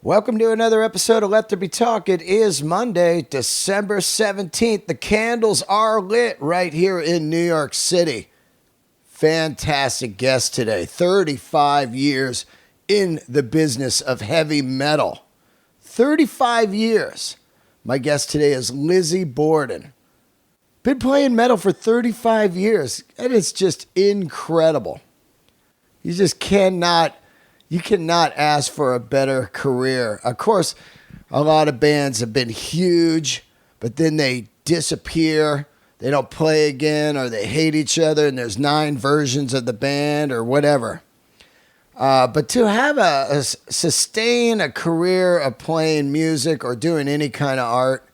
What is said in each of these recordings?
Welcome to another episode of Let There Be Talk. It is Monday, December 17th. The candles are lit right here in New York City. Fantastic guest today. 35 years in the business of heavy metal. 35 years. My guest today is Lizzy Borden. Been playing metal for 35 years. And it's just incredible. You just cannot ask for a better career. Of course, a lot of bands have been huge, but then they disappear. They don't play again, or they hate each other, and there's 9 versions of the band or whatever. But to have sustain a career of playing music or doing any kind of art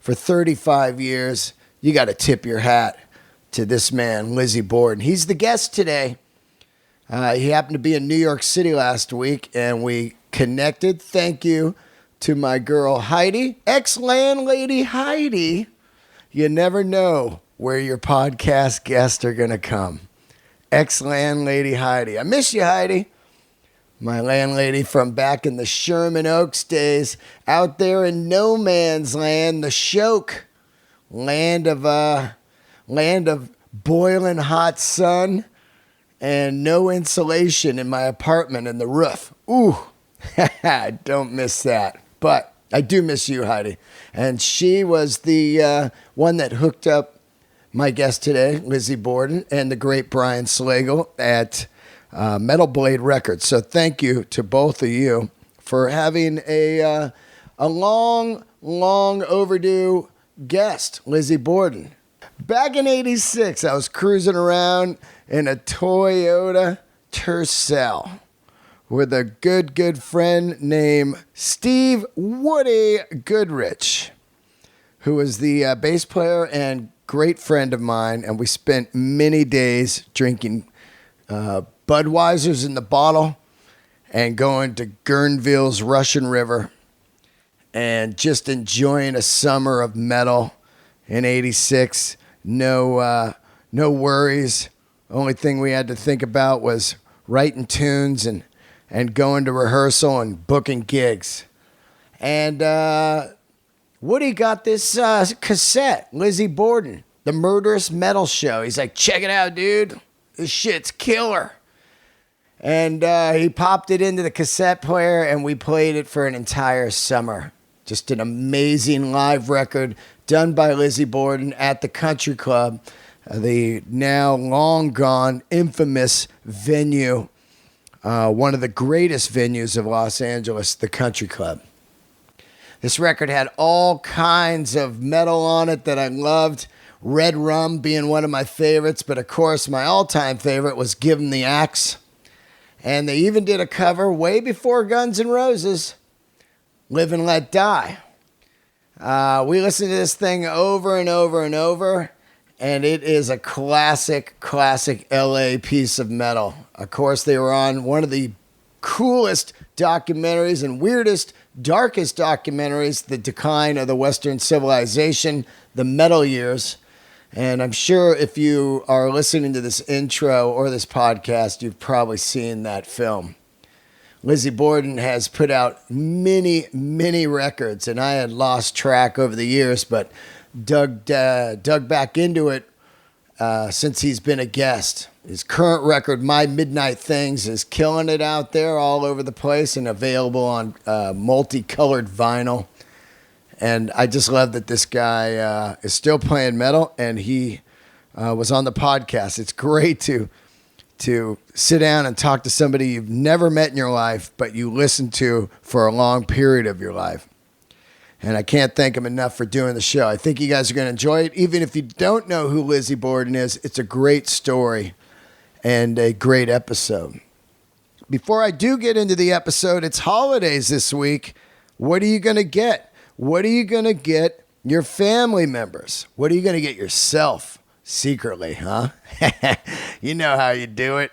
for 35 years, you got to tip your hat to this man, Lizzy Borden. He's the guest today. He happened to be in New York City last week, and we connected. Thank you to my girl, Heidi. Ex-landlady Heidi. You never know where your podcast guests are going to come. Ex-landlady Heidi. I miss you, Heidi. My landlady from back in the Sherman Oaks days, out there in no man's land, the Shoke, land of boiling hot sun. And no insulation in my apartment and the roof. Ooh, I don't miss that. But I do miss you, Heidi. And she was the one that hooked up my guest today, Lizzy Borden, and the great Brian Slagle at Metal Blade Records. So thank you to both of you for having a long overdue guest, Lizzy Borden. Back in 86, I was cruising around in a Toyota Tercel with a good friend named Steve Woody Goodrich, who was the bass player and great friend of mine. And we spent many days drinking Budweiser's in the bottle and going to Guerneville's Russian River and just enjoying a summer of metal in 86. No worries. Only thing we had to think about was writing tunes and going to rehearsal and booking gigs. And Woody got this cassette, Lizzy Borden, the Murderous Metal Show. He's like, check it out, dude. This shit's killer. And he popped it into the cassette player, and we played it for an entire summer. Just an amazing live record done by Lizzy Borden at the Country Club, the now long gone infamous venue, one of the greatest venues of Los Angeles, the Country Club. This record had all kinds of metal on it that I loved, Red Rum being one of my favorites, but of course my all-time favorite was Give 'Em the Axe. And they even did a cover way before Guns N' Roses, Live and Let Die. We listened to this thing over and over and over, and it is a classic LA piece of metal. Of course, they were on one of the coolest documentaries and weirdest, darkest documentaries, The Decline of the Western Civilization, The Metal Years. And I'm sure if you are listening to this intro or this podcast, you've probably seen that film. Lizzy Borden has put out many records, and I had lost track over the years, but dug back into it since he's been a guest. His current record, My Midnight Things, is killing it out there all over the place and available on multicolored vinyl. And I just love that this guy is still playing metal, and he was on the podcast. It's great to sit down and talk to somebody you've never met in your life, but you listen to for a long period of your life. And I can't thank him enough for doing the show. I think you guys are going to enjoy it. Even if you don't know who Lizzy Borden is, it's a great story and a great episode. Before I do get into the episode, it's holidays this week. What are you going to get? What are you going to get your family members? What are you going to get yourself? Secretly, huh? You know how you do it.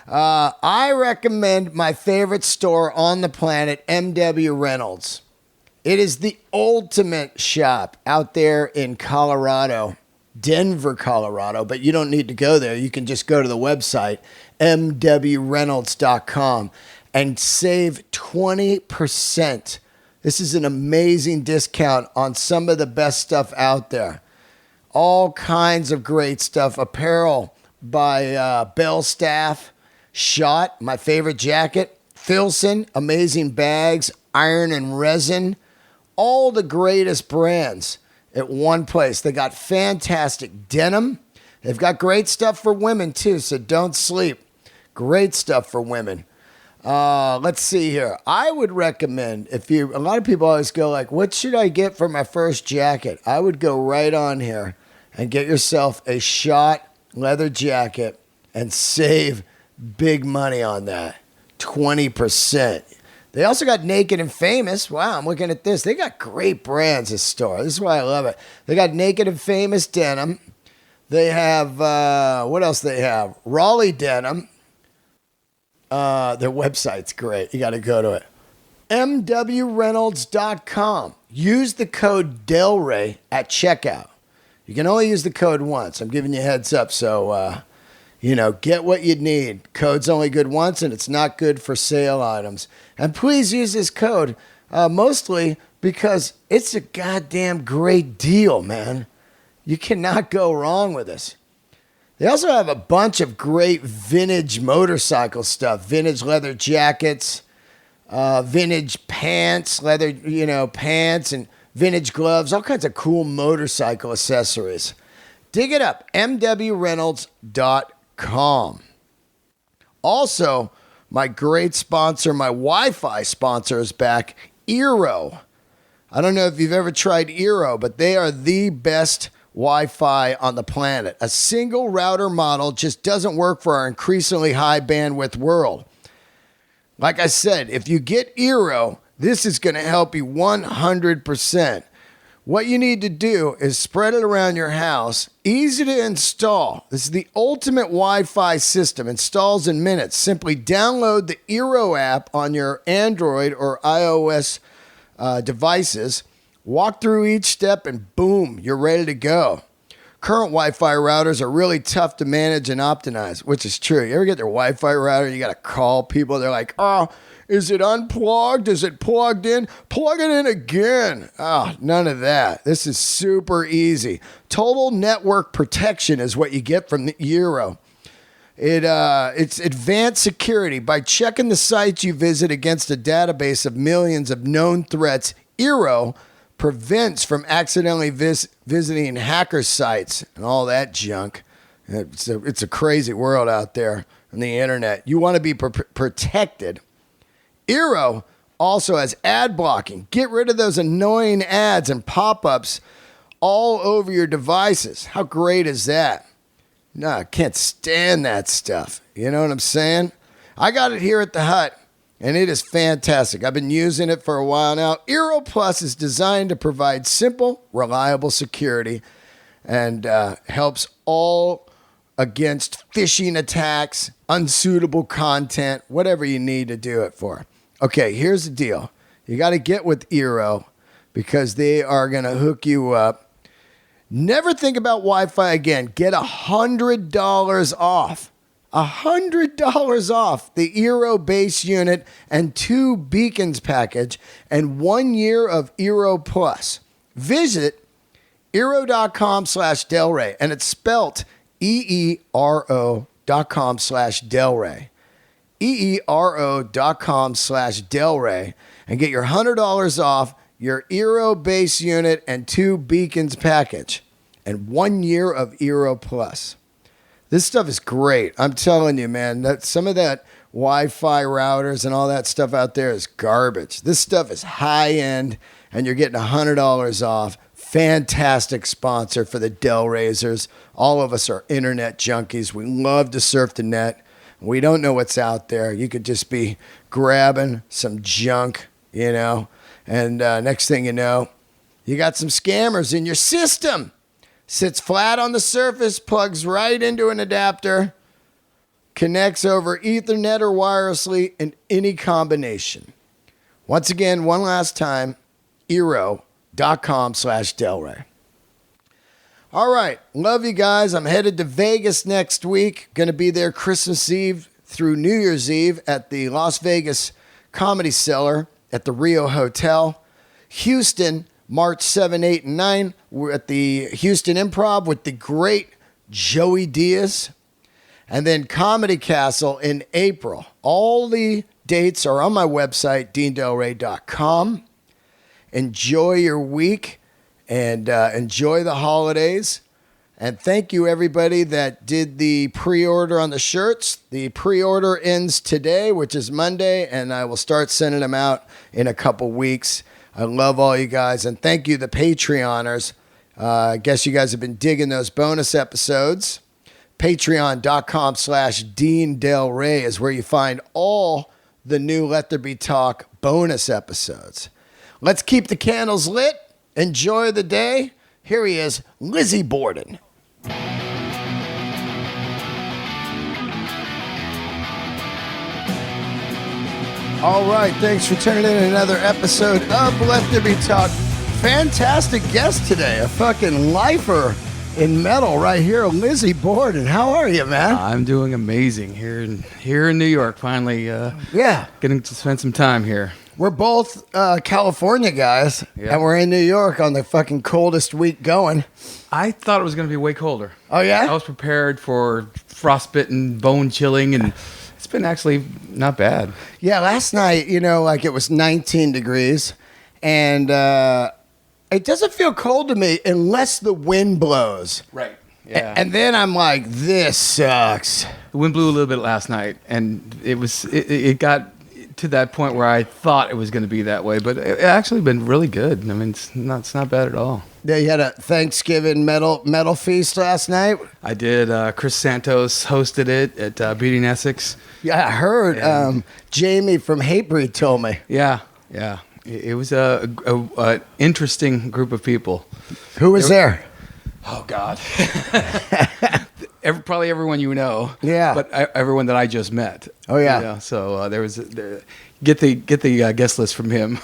I recommend my favorite store on the planet, M.W. Reynolds. It is the ultimate shop out there in Colorado, Denver, Colorado, but you don't need to go there. You can just go to the website, mwreynolds.com. and save 20%. This is an amazing discount on some of the best stuff out there. All kinds of great stuff. Apparel by Bell Staff, Shot, my favorite jacket, Filson, amazing bags, Iron and Resin, all the greatest brands at one place. They got fantastic denim. They've got great stuff for women too, so don't sleep. Great stuff for women. Let's see here. I would recommend, a lot of people always go like, what should I get for my first jacket? I would go right on here and get yourself a Shot leather jacket and save big money on that. 20%. They also got Naked and Famous. Wow, I'm looking at this. They got great brands, this store. This is why I love it. They got Naked and Famous denim. They have, what else they have? Raleigh denim. Their website's great. You got to go to it. mwreynolds.com. Use the code Delray at checkout. You can only use the code once. I'm giving you a heads up. So, get what you need. Code's only good once, and it's not good for sale items. And please use this code, mostly because it's a goddamn great deal, man. You cannot go wrong with this. They also have a bunch of great vintage motorcycle stuff. Vintage leather jackets, vintage pants, leather, pants and vintage gloves, all kinds of cool motorcycle accessories. Dig it up, mwreynolds.com. Also, my great sponsor, my Wi-Fi sponsor is back, EERO. I don't know if you've ever tried EERO, but they are the best Wi-Fi on the planet. A single router model just doesn't work for our increasingly high bandwidth world. Like I said, if you get EERO, this is going to help you 100%. What you need to do is spread it around your house. Easy to install. This is the ultimate Wi-Fi system. Installs in minutes. Simply download the EERO app on your Android or iOS devices. Walk through each step and boom, you're ready to go. Current Wi-Fi routers are really tough to manage and optimize, which is true. You ever get their Wi-Fi router, you got to call people. They're like, oh, is it unplugged? Is it plugged in? Plug it in again. Oh, none of that. This is super easy. Total network protection is what you get from the EERO. It's advanced security. By checking the sites you visit against a database of millions of known threats, EERO prevents from accidentally visiting hacker sites and all that junk. It's a crazy world out there on the internet. You want to be protected. EERO also has ad blocking. Get rid of those annoying ads and pop-ups all over your devices. How great is that? No, I can't stand that stuff. You know what I'm saying? I got it here at the hut. And it is fantastic. I've been using it for a while now. EERO Plus is designed to provide simple, reliable security and helps all against phishing attacks, unsuitable content, whatever you need to do it for. Okay, here's the deal. You got to get with EERO because they are going to hook you up. Never think about Wi-Fi again. Get $100 off. $100 off the EERO base unit and 2 beacons package and 1 year of EERO Plus. Visit EERO.com/Delray, and it's spelt EERO.com/Delray. EERO.com/Delray, and get your $100 off your EERO base unit and 2 beacons package and 1 year of EERO Plus. This stuff is great. I'm telling you, man, that some of that Wi-Fi routers and all that stuff out there is garbage. This stuff is high end, and you're getting $100 off. Fantastic sponsor for the Dell Razors. All of us are internet junkies. We love to surf the net. We don't know what's out there. You could just be grabbing some junk, and next thing you know, you got some scammers in your system. Sits flat on the surface, plugs right into an adapter, connects over Ethernet or wirelessly in any combination. Once again, one last time, EERO.com/Delray. All right, love you guys. I'm headed to Vegas next week. Going to be there Christmas Eve through New Year's Eve at the Las Vegas Comedy Cellar at the Rio Hotel. Houston, March 7, 8, and 9. We're at the Houston Improv with the great Joey Diaz. And then Comedy Castle in April. All the dates are on my website, deandelray.com. Enjoy your week and enjoy the holidays. And thank you, everybody that did the pre-order on the shirts. The pre-order ends today, which is Monday, and I will start sending them out in a couple weeks. I love all you guys. And thank you, the Patreoners. I guess you guys have been digging those bonus episodes. Patreon.com/Dean Del Rey is where you find all the new Let There Be Talk bonus episodes. Let's keep the candles lit. Enjoy the day. Here he is, Lizzy Borden. All right, thanks for tuning in to another episode of Let There Be Talk. Fantastic guest today, a fucking lifer in metal right here, Lizzy Borden. How are you, man? I'm doing amazing here in New York. Finally, getting to spend some time here. We're both California guys, and we're in New York on the fucking coldest week going. I thought it was going to be way colder. Oh, yeah? I was prepared for frostbitten, bone chilling, and it's been actually not bad. Yeah, last night, it was 19 degrees, and it doesn't feel cold to me unless the wind blows. Right. Yeah. And then I'm like, this sucks. The wind blew a little bit last night, and it got to that point where I thought it was going to be that way, but it actually been really good. I mean, it's not bad at all. Yeah, you had a Thanksgiving metal feast last night. I did. Chris Santos hosted it at Beauty in Essex. Yeah, I heard. Jamie from Hatebreed told me. Yeah. It was a interesting group of people. Who was there? Oh God, probably everyone you know. Yeah, but everyone that I just met. Oh yeah. So there was get the guest list from him.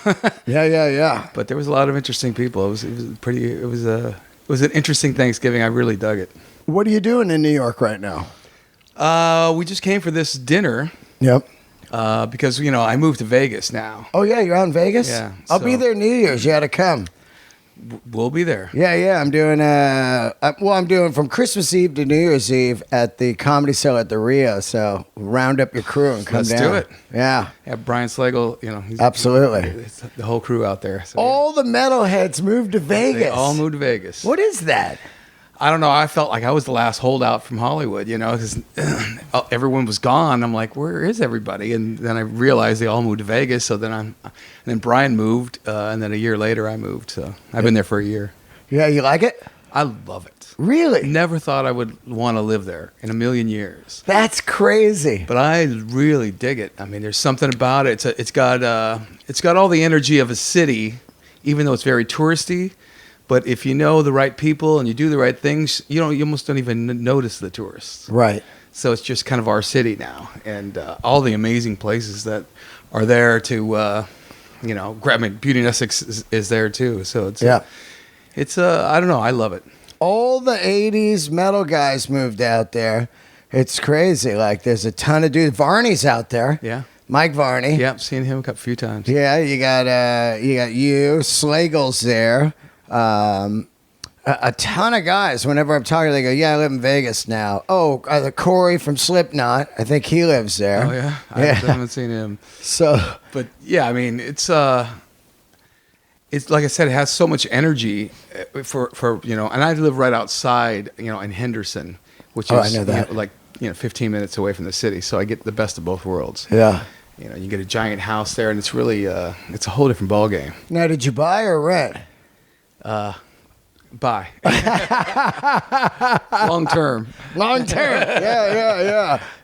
Yeah. But there was a lot of interesting people. It was an interesting Thanksgiving. I really dug it. What are you doing in New York right now? We just came for this dinner. Yep. Because I moved to Vegas now. Oh yeah, you're out in Vegas? Yeah. I'll be there New Year's. You got to come. We'll be there. Yeah. I'm doing I'm doing from Christmas Eve to New Year's Eve at the Comedy Cellar at the Rio. So round up your crew and come down. Let's do it. Yeah. Brian Slagle, he's absolutely the whole crew out there. So, all the metalheads moved to Vegas. They all moved to Vegas. What is that? I don't know. I felt like I was the last holdout from Hollywood, because everyone was gone. I'm like, where is everybody? And then I realized they all moved to Vegas. So then then Brian moved, and then a year later I moved. So I've been there for a year. Yeah, you like it? I love it. Really? Never thought I would want to live there in a million years. That's crazy. But I really dig it. I mean, there's something about it. It's got all the energy of a city, even though it's very touristy. But if you know the right people and you do the right things, you almost don't even notice the tourists. Right. So it's just kind of our city now, and all the amazing places that are there to, grab. I mean, Beauty in Essex is there too. So it's I don't know. I love it. All the '80s metal guys moved out there. It's crazy. Like there's a ton of dudes. Varney's out there. Yeah. Mike Varney. Yeah, I've seen him a few times. Yeah, you got Slagle's there. A ton of guys, whenever I'm talking, they go, yeah, I live in Vegas now. Oh, the Corey from Slipknot, I think he lives there. Oh, yeah? I haven't seen him. But, yeah, I mean, it's like I said, it has so much energy for and I live right outside, in Henderson, which is, I know that. 15 minutes away from the city, so I get the best of both worlds. Yeah. You get a giant house there, and it's really, it's a whole different ballgame. Now, did you buy or rent? Buy. Long term.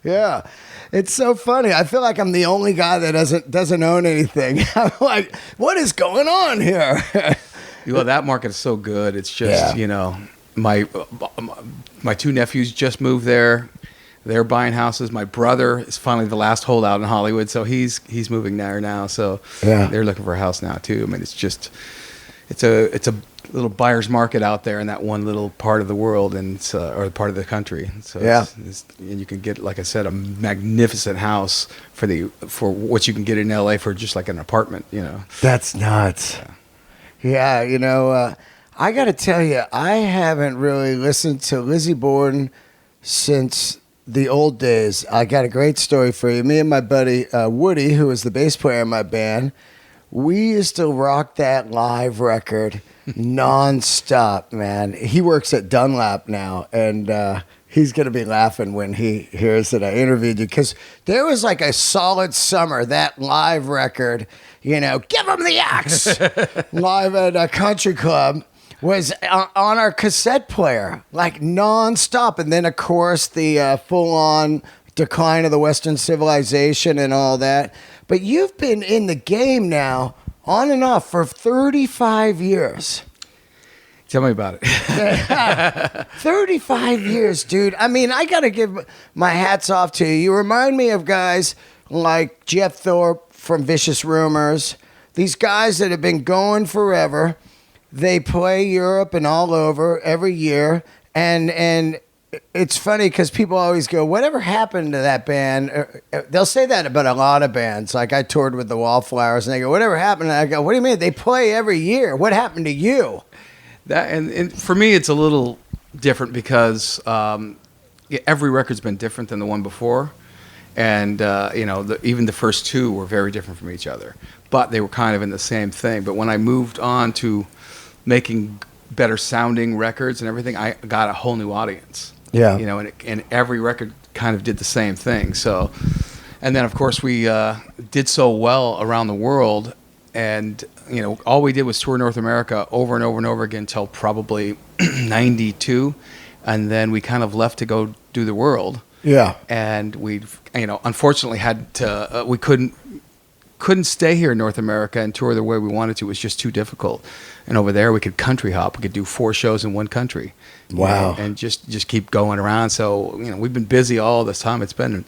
Yeah. It's so funny. I feel like I'm the only guy that doesn't own anything. I'm like, what is going on here? Well, that market is so good. It's just, my two nephews just moved there. They're buying houses. My brother is finally the last holdout in Hollywood, so he's moving there now. So they're looking for a house now too. I mean, it's a little buyer's market out there in that one little part of the world and or part of the country. So and you can get, like I said, a magnificent house for what you can get in LA for just like an apartment. That's nuts. Yeah, I got to tell you, I haven't really listened to Lizzy Borden since the old days. I got a great story for you. Me and my buddy Woody, who was the bass player in my band, we used to rock that live record nonstop, man. He works at Dunlap now, and he's going to be laughing when he hears that I interviewed you, because there was like a solid summer, that live record, Give 'Em the Axe, live at a country club, was on our cassette player, like nonstop. And then, of course, the full-on decline of the Western civilization and all that. But you've been in the game now, on and off, for 35 years. Tell me about it. 35 years, dude. I mean, I got to give my hats off to you. You remind me of guys like Jeff Thorpe from Vicious Rumors. These guys that have been going forever. They play Europe and all over every year. And it's funny because people always go, whatever happened to that band? They'll say that about a lot of bands. Like I toured with the Wallflowers, and they go, whatever happened? And I go, what do you mean? They play every year. What happened to you? That and for me, it's a little different because every record's been different than the one before. And, even the first two were very different from each other. But they were kind of in the same thing. But when I moved on to making better sounding records and everything, I got a whole new audience. Yeah. And every record kind of did the same thing. So, and then of course we did so well around the world, and all we did was tour North America over and over and over again until probably 92, and then we kind of left to go do the world. Yeah. And we, unfortunately had to. We couldn't stay here in North America and tour the way we wanted to. It was just too difficult. And over there, we could country hop. We could do 4 shows in one country. Wow. And just keep going around. So, we've been busy all this time. It's been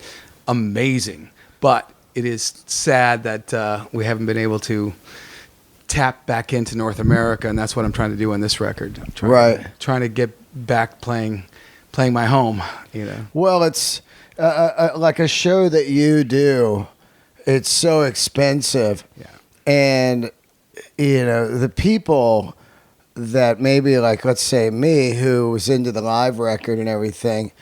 amazing. But it is sad that we haven't been able to tap back into North America. And that's what I'm trying to do on this record. Trying to get back playing my home, Well, it's like a show that you do. It's so expensive. Yeah. And, the people that maybe, like, let's say me, who was into the live record and everything,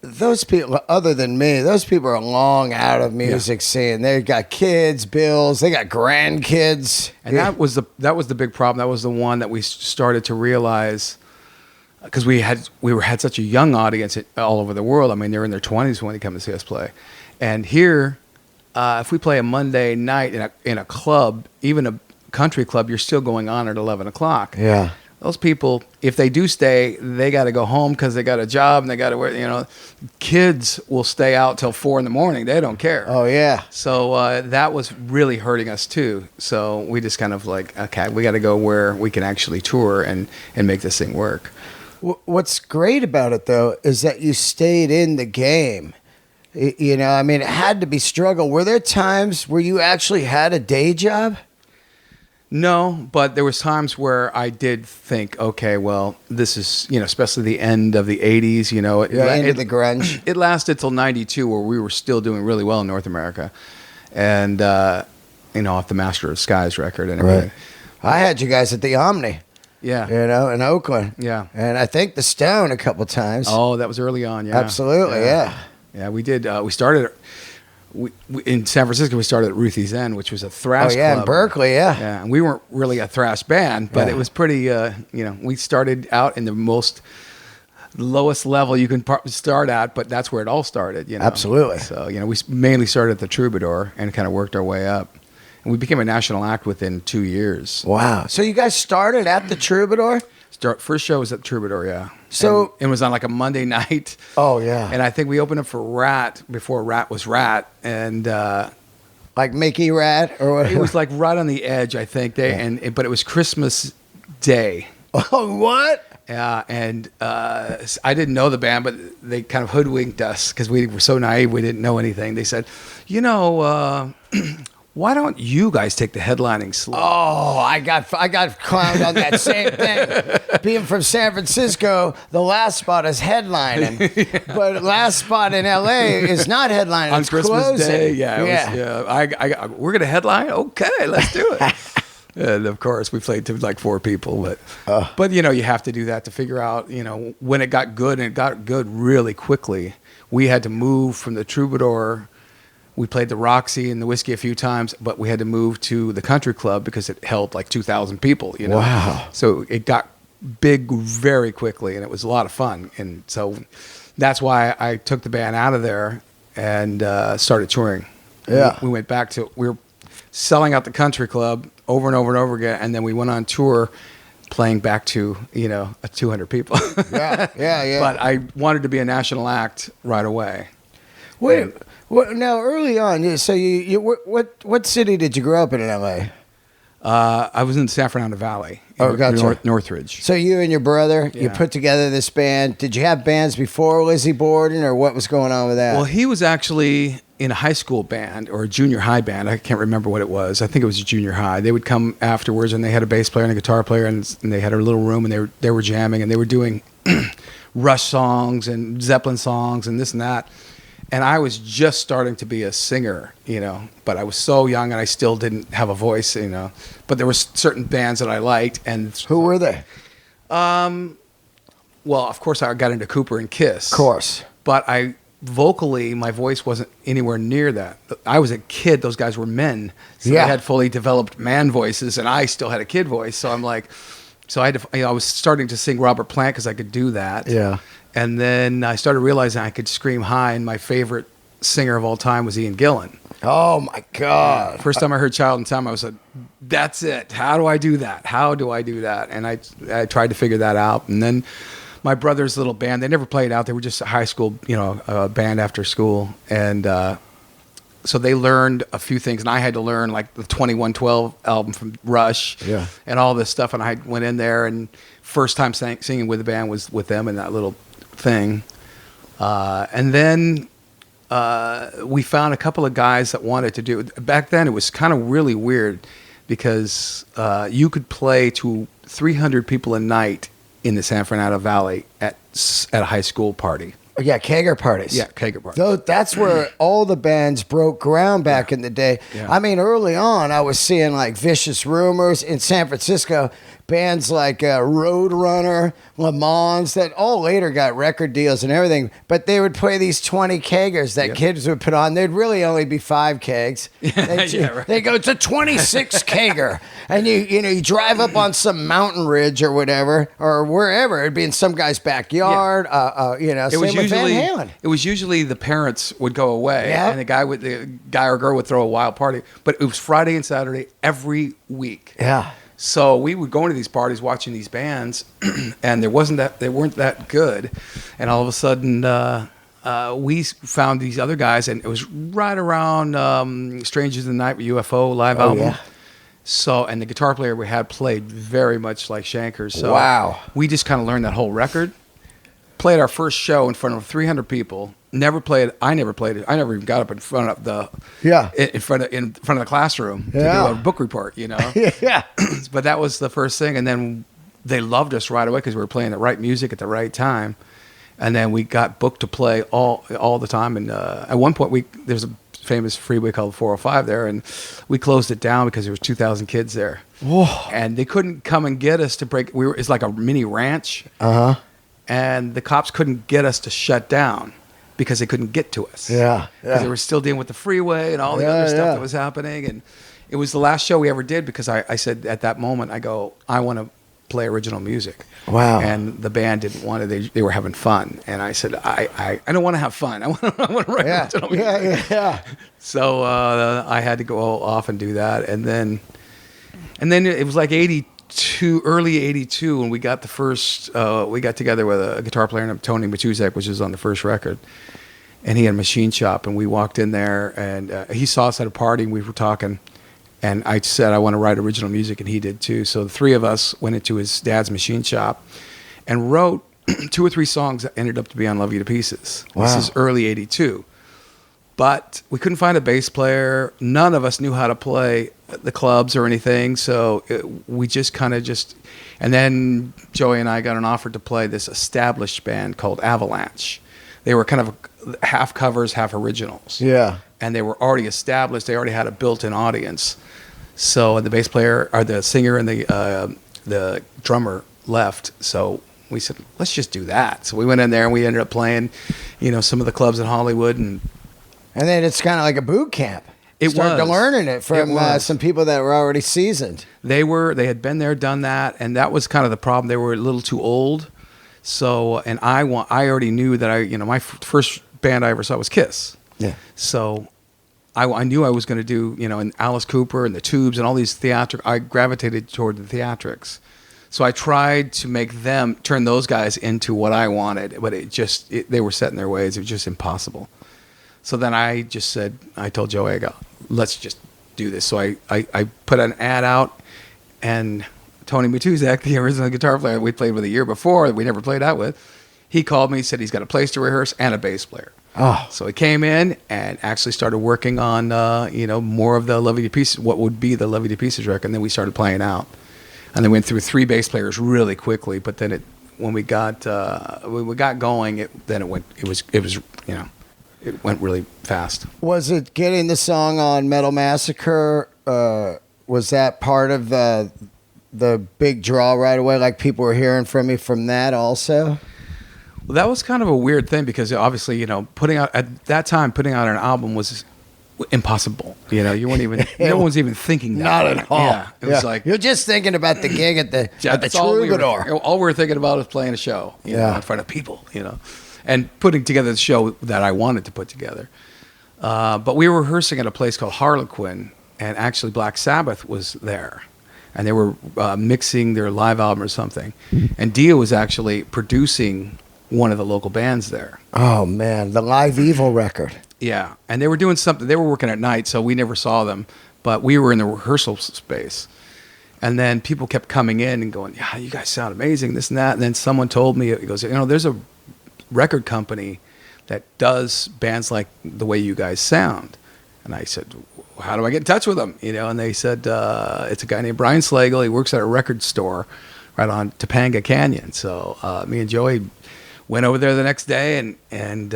those people, other than me, those people are long out of music scene. They've got kids, bills, they got grandkids. And that was the big problem. That was the one that we started to realize, because we had such a young audience all over the world. I mean, they're in their 20s when they come to see us play. And here, if we play a Monday night in a club, even a country club, you're still going on at 11 o'clock. Yeah. Those people, if they do stay, they got to go home because they got a job and they got to work. Kids will stay out till 4 a.m. They don't care. Oh, yeah. So that was really hurting us too. So we just kind of like, okay, we got to go where we can actually tour and make this thing work. What's great about it, though, is that you stayed in the game. It had to be struggle. Were there times where you actually had a day job? No, but there was times where I did think, okay, well, this is, especially the end of the 80s, End of the grunge. It lasted till 92, where we were still doing really well in North America. And, off the Master of Skies record and everything. Right. I had you guys at the Omni. Yeah. In Oakland. Yeah. And I think the Stone a couple times. Oh, that was early on, yeah. Absolutely, yeah. Yeah, we did. We started in San Francisco. We started at Ruthie's End, which was a thrash club. Oh, yeah, in Berkeley, yeah. Yeah, and we weren't really a thrash band, but it was pretty, we started out in the most lowest level you can start at, but that's where it all started, Absolutely. So, we mainly started at the Troubadour and kind of worked our way up. And we became a national act within 2 years. Wow. So you guys started at the Troubadour? First show was at Troubadour, yeah. So and it was on like a Monday night. Oh, yeah. And I think we opened up for Rat before Rat was Rat, and like Mickey Rat or whatever. It was like right on the edge, I think. But it was Christmas Day. Oh, what? Yeah, and I didn't know the band, but they kind of hoodwinked us because we were so naive. We didn't know anything. They said, why don't you guys take the headlining slot? Oh, I got clowned on that same thing. Being from San Francisco, the last spot is headlining, but last spot in LA is not headlining. On it's Christmas closing. Day, we're gonna headline. Okay, let's do it. And of course, we played to like 4 people, but you have to do that to figure out when it got good, and it got good really quickly. We had to move from the Troubadour. We played the Roxy and the Whiskey a few times, but we had to move to the Country Club because it held like 2,000 people. Wow! So it got big very quickly, and it was a lot of fun. And so that's why I took the band out of there and started touring. Yeah, we went back to we were selling out the Country Club over and over and over again, and then we went on tour playing back to 200 people. yeah. But I wanted to be a national act right away. Wait. Now, early on, so what city did you grow up in LA? I was in San Fernando Valley. Gotcha. Northridge. So you and your brother, you put together this band. Did you have bands before Lizzy Borden, or what was going on with that? Well, he was actually in a high school band or a junior high band. I can't remember what it was. I think it was a junior high. They would come afterwards, and they had a bass player and a guitar player, and they had a little room, and they were jamming, and they were doing Rush songs and Zeppelin songs and this and that. And I was just starting to be a singer, but I was so young and I still didn't have a voice, But there were certain bands that I liked. And who were they? Well, of course, I got into Cooper and Kiss. Of course. But vocally, my voice wasn't anywhere near that. I was a kid. Those guys were men. So they had fully developed man voices, and I still had a kid voice. So I'm like, I had to, I was starting to sing Robert Plant because I could do that. Yeah. And then I started realizing I could scream high, and my favorite singer of all time was Ian Gillan. Oh, my God. First time I heard Child in Time, I was like, that's it. How do I do that? How do I do that? And I tried to figure that out. And then my brother's little band, they never played out. They were just a high school, band after school. And so they learned a few things, and I had to learn like the 2112 album from Rush and all this stuff. And I went in there, and first time singing with the band was with them in that little thing. And then we found a couple of guys that wanted to do it. Back then it was kind of really weird because you could play to 300 people a night in the San Fernando Valley at a high school party. Yeah, kegger parties. Yeah, kegger parties. That's where all the bands broke ground back in the day. Yeah. I mean, early on, I was seeing like Vicious Rumors in San Francisco, bands like Roadrunner, Le Mans, that all later got record deals and everything. But they would play these 20 keggers that kids would put on. They'd really only be 5 kegs. They go, it's a 26 kegger. And you drive up on some mountain ridge or whatever, or wherever. It'd be in some guy's backyard. Same with Van Halen. It was usually the parents would go away, and the guy or girl would throw a wild party. But it was Friday and Saturday every week. Yeah. So we would go into these parties watching these bands, and they weren't that good. And all of a sudden, we found these other guys, and it was right around Strangers in the Night with UFO live album. Yeah. So, and the guitar player we had played very much like Shankers. So wow. We just kind of learned that whole record. Played our first show in front of 300 people. I never played it. I never even got up in front of the in front of the classroom to do a book report. Yeah. But that was the first thing, and then they loved us right away because we were playing the right music at the right time, and then we got booked to play all the time. And at one point, there's a famous freeway called 405 there, and we closed it down because there was 2,000 kids there. Whoa. And they couldn't come and get us to break. It's like a mini ranch. And the cops couldn't get us to shut down because they couldn't get to us. Yeah. Because they were still dealing with the freeway and all the other stuff that was happening. And it was the last show we ever did because I said at that moment, I want to play original music. Wow. And the band didn't want to. They were having fun. And I said, I don't want to have fun. I want to write original music. Yeah. So I had to go off and do that. And then it was like early 82 when we got the first, we got together with a guitar player named Tony Matuzek, which was on the first record. And he had a machine shop, and we walked in there, and he saw us at a party, and we were talking. And I said, I want to write original music, and he did too. So the three of us went into his dad's machine shop and wrote 2 or 3 songs that ended up to be on Love You to Pieces. Wow. This is early 82. But we couldn't find a bass player. None of us knew how to play the clubs or anything. So we just kind of and then Joey and I got an offer to play this established band called Avalanche. They were kind of half covers, half originals. Yeah. And they were already established. They already had a built-in audience. So the bass player, or the singer and the drummer left. So we said, let's just do that. So we went in there and we ended up playing, some of the clubs in Hollywood. And then it's kind of like a boot camp. It Started was. learning it from some people that were already seasoned. They had been there, done that, and that was kind of the problem. They were a little too old. So, and I already knew that my first band I ever saw was Kiss. Yeah. So I knew I was going to do, and Alice Cooper and the Tubes and all these I gravitated toward the theatrics. So I tried to turn those guys into what I wanted, but they were set in their ways. It was just impossible. So then I told Joey, let's just do this. So I put an ad out, and Tony Matuzak, the original guitar player we played with a year before, that we never played out with, he called me, said he's got a place to rehearse and a bass player. Oh. So he came in and actually started working on, more of the Love You to Pieces, what would be the Love You to Pieces record, and then we started playing out. And then went through 3 bass players really quickly, but then when we got going, it went really fast. Was it getting the song on Metal Massacre? Was that part of the big draw right away? Like people were hearing from me from that also? Well, that was kind of a weird thing because obviously, putting out an album was impossible. You weren't even, no one's even thinking that. Not at all. Yeah, it was like you're just thinking about the gig at the Troubadour. All we were thinking about is playing a show, in front of people, and putting together the show that I wanted to put together. But we were rehearsing at a place called Harlequin, and actually Black Sabbath was there, and they were mixing their live album or something, and Dio was actually producing one of the local bands there. Oh man, the Live Evil record. Yeah, and they were doing something. They were working at night, so we never saw them, but we were in the rehearsal space. And then people kept coming in and going, yeah, you guys sound amazing, this and that. And then someone told me, he goes, there's a record company that does bands like the way you guys sound. And I said, well, how do I get in touch with them? And they said, it's a guy named Brian Slagle. He works at a record store right on Topanga Canyon. So me and Joey went over there the next day, and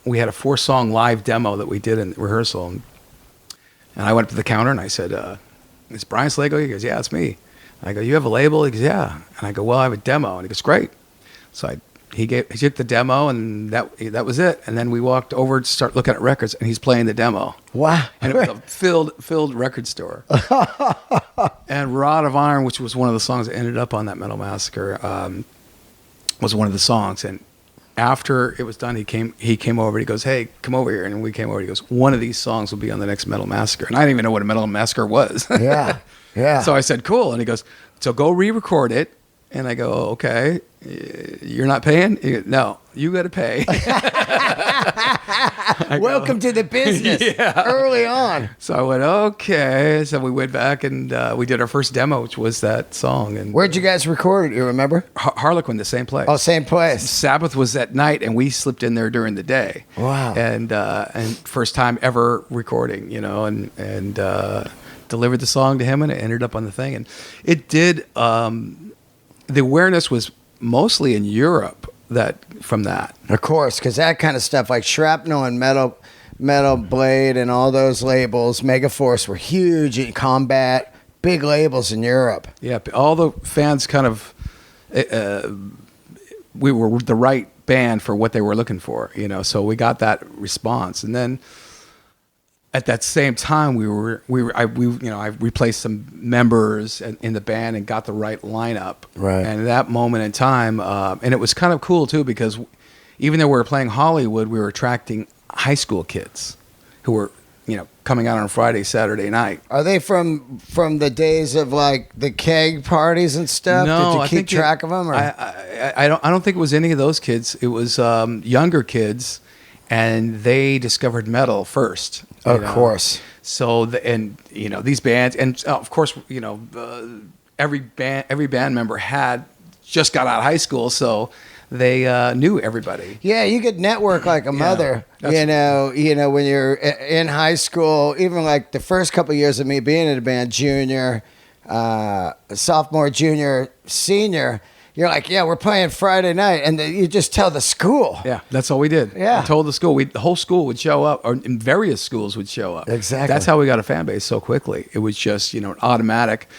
we had a 4-song live demo that we did in rehearsal. And I went up to the counter and I said, "It's Brian Slagle?" He goes, "Yeah, it's me." And I go, "You have a label?" He goes, "Yeah." And I go, "Well, I have a demo." And he goes, "Great." So he took the demo, and that was it. And then we walked over to start looking at records, and he's playing the demo. Wow! And it was a filled record store. And "Rod of Iron," which was one of the songs that ended up on that Metal Massacre, was one of the songs. And after it was done, he came over. And he goes, "Hey, come over here." And we came over. He goes, "One of these songs will be on the next Metal Massacre." And I didn't even know what a Metal Massacre was. Yeah. So I said, "Cool." And he goes, "So go re-record it." And I go, "Okay, you're not paying?" He goes, "No, you got to pay." Welcome to the business. Yeah. Early on. So I went, okay. So we went back and we did our first demo, which was that song. And where'd you guys record it? You remember? Harlequin, the same place. Oh, same place. Sabbath was at night, and we slipped in there during the day. Wow. And first time ever recording, and delivered the song to him, and it ended up on the thing. And it did. The awareness was mostly in Europe from that. Of course, because that kind of stuff like Shrapnel and Metal Blade and all those labels, Megaforce, were huge in Combat, big labels in Europe. Yeah, all the fans kind of, we were the right band for what they were looking for, so we got that response. And then at that same time, I replaced some members in the band and got the right lineup. Right. And at that moment in time, and it was kind of cool too, because even though we were playing Hollywood, we were attracting high school kids who were, coming out on Friday, Saturday night. Are they from the days of like the keg parties and stuff? No, Did you keep track of them? Or? I don't think it was any of those kids. It was younger kids, and they discovered metal first. Of course. So these bands, and of course, every band member had just got out of high school, so they knew everybody. Yeah, you could network like a mother. You know, when you're in high school, even like the first couple of years of me being in a band, junior, sophomore, junior, senior, you're like, yeah, we're playing Friday night, and you just tell the school. Yeah, that's all we did. Yeah. We told the school. The whole school would show up, or in various schools would show up. Exactly. That's how we got a fan base so quickly. It was just, an automatic.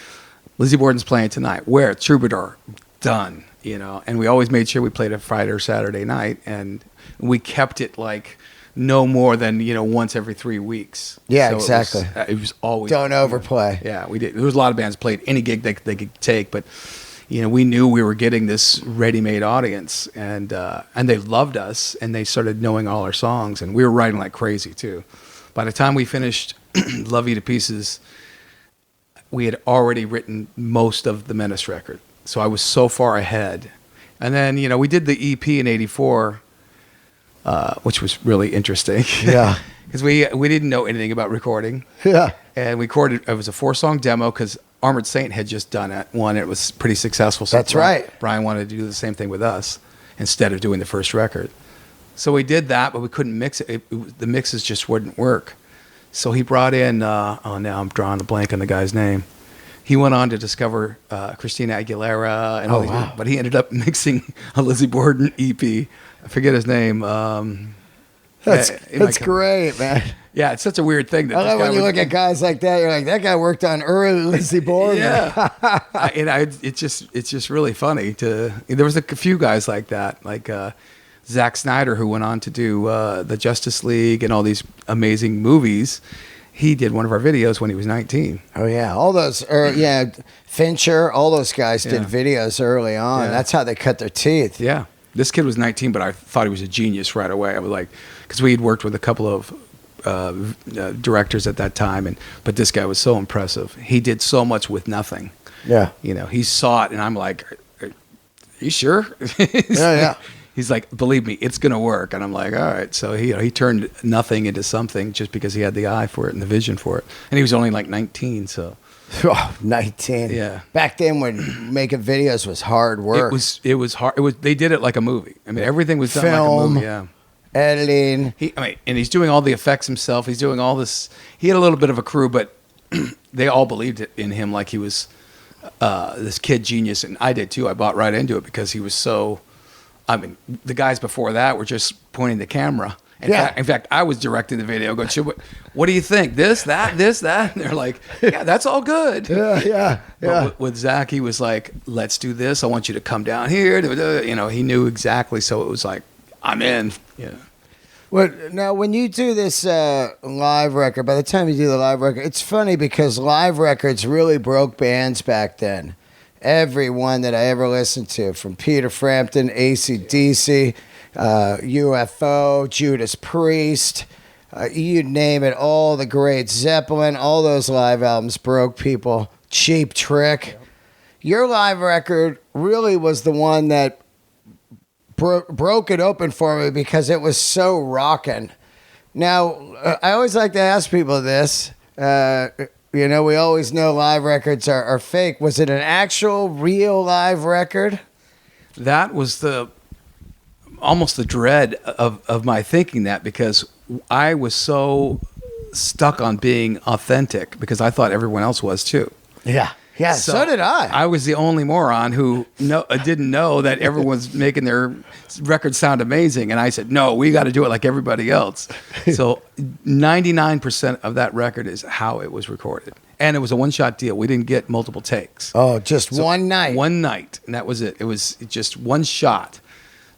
Lizzy Borden's playing tonight. Where? Troubadour. Done. And we always made sure we played a Friday or Saturday night, and we kept it like no more than once every 3 weeks. Yeah, so exactly. It was always Don't overplay. Yeah, we did. There was a lot of bands played any gig they could take, but we knew we were getting this ready-made audience, and they loved us, and they started knowing all our songs, and we were writing like crazy too. By the time we finished "Love You to Pieces," we had already written most of the Menace record, so I was so far ahead. And then we did the EP in '84, which was really interesting. Yeah, because we didn't know anything about recording. Yeah, and we recorded. It was a 4-song demo because Armored Saint had just done one. It was pretty successful. So that's right. Brian wanted to do the same thing with us instead of doing the first record. So we did that, but we couldn't mix it. The mixes just wouldn't work. So he brought in, now I'm drawing a blank on the guy's name. He went on to discover Christina Aguilera and all these, wow. But he ended up mixing a Lizzy Borden EP. I forget his name. That's great, man. Yeah, it's such a weird thing. That I love when you look at guys like that. You're like, that guy worked on early Lizzy Borden. Yeah, it's just really funny to. There was a few guys like that, like Zack Snyder, who went on to do the Justice League and all these amazing movies. He did one of our videos when he was 19. Oh yeah, all those. Fincher, all those guys did videos early on. Yeah. That's how they cut their teeth. Yeah, this kid was 19, but I thought he was a genius right away. I was like, because we had worked with a couple of directors at that time, but this guy was so impressive. He did so much with nothing. Yeah, he saw it, and I'm like, "Are you sure?" Yeah. He's like, "Believe me, it's gonna work." And I'm like, "All right." So he turned nothing into something just because he had the eye for it and the vision for it, and he was only like 19. So 19. Yeah. Back then, when making videos was hard work. It was hard. They did it like a movie. I mean, everything was done like a movie. Yeah. Editing. And he's doing all the effects himself. He's doing all this. He had a little bit of a crew, but they all believed in him like he was this kid genius, and I did too. I bought right into it because he was so. I mean, the guys before that were just pointing the camera. In fact, I was directing the video. Going, what do you think? This, that. And they're like, yeah, that's all good. Yeah. But with Zach, he was like, let's do this. I want you to come down here. He knew exactly. So it was like, I'm in. Yeah. Well, now when you do this live record, by the time you do the live record, it's funny because live records really broke bands back then. Everyone that I ever listened to, from Peter Frampton, AC/DC, UFO, Judas Priest, you name it, all the greats, Zeppelin, all those live albums broke people. Cheap Trick. Yep. Your live record really was the one that broke it open for me because it was so rockin'. Now, I always like to ask people this. We always know live records are fake. Was it an actual, real live record? That was almost the dread of my thinking that, because I was so stuck on being authentic because I thought everyone else was too. Yeah. Yeah, so did I. I was the only moron who didn't know that everyone's making their records sound amazing. And I said, no, we got to do it like everybody else. So 99% of that record is how it was recorded. And it was a one-shot deal. We didn't get multiple takes. Oh, just one night. One night, and that was it. It was just one shot.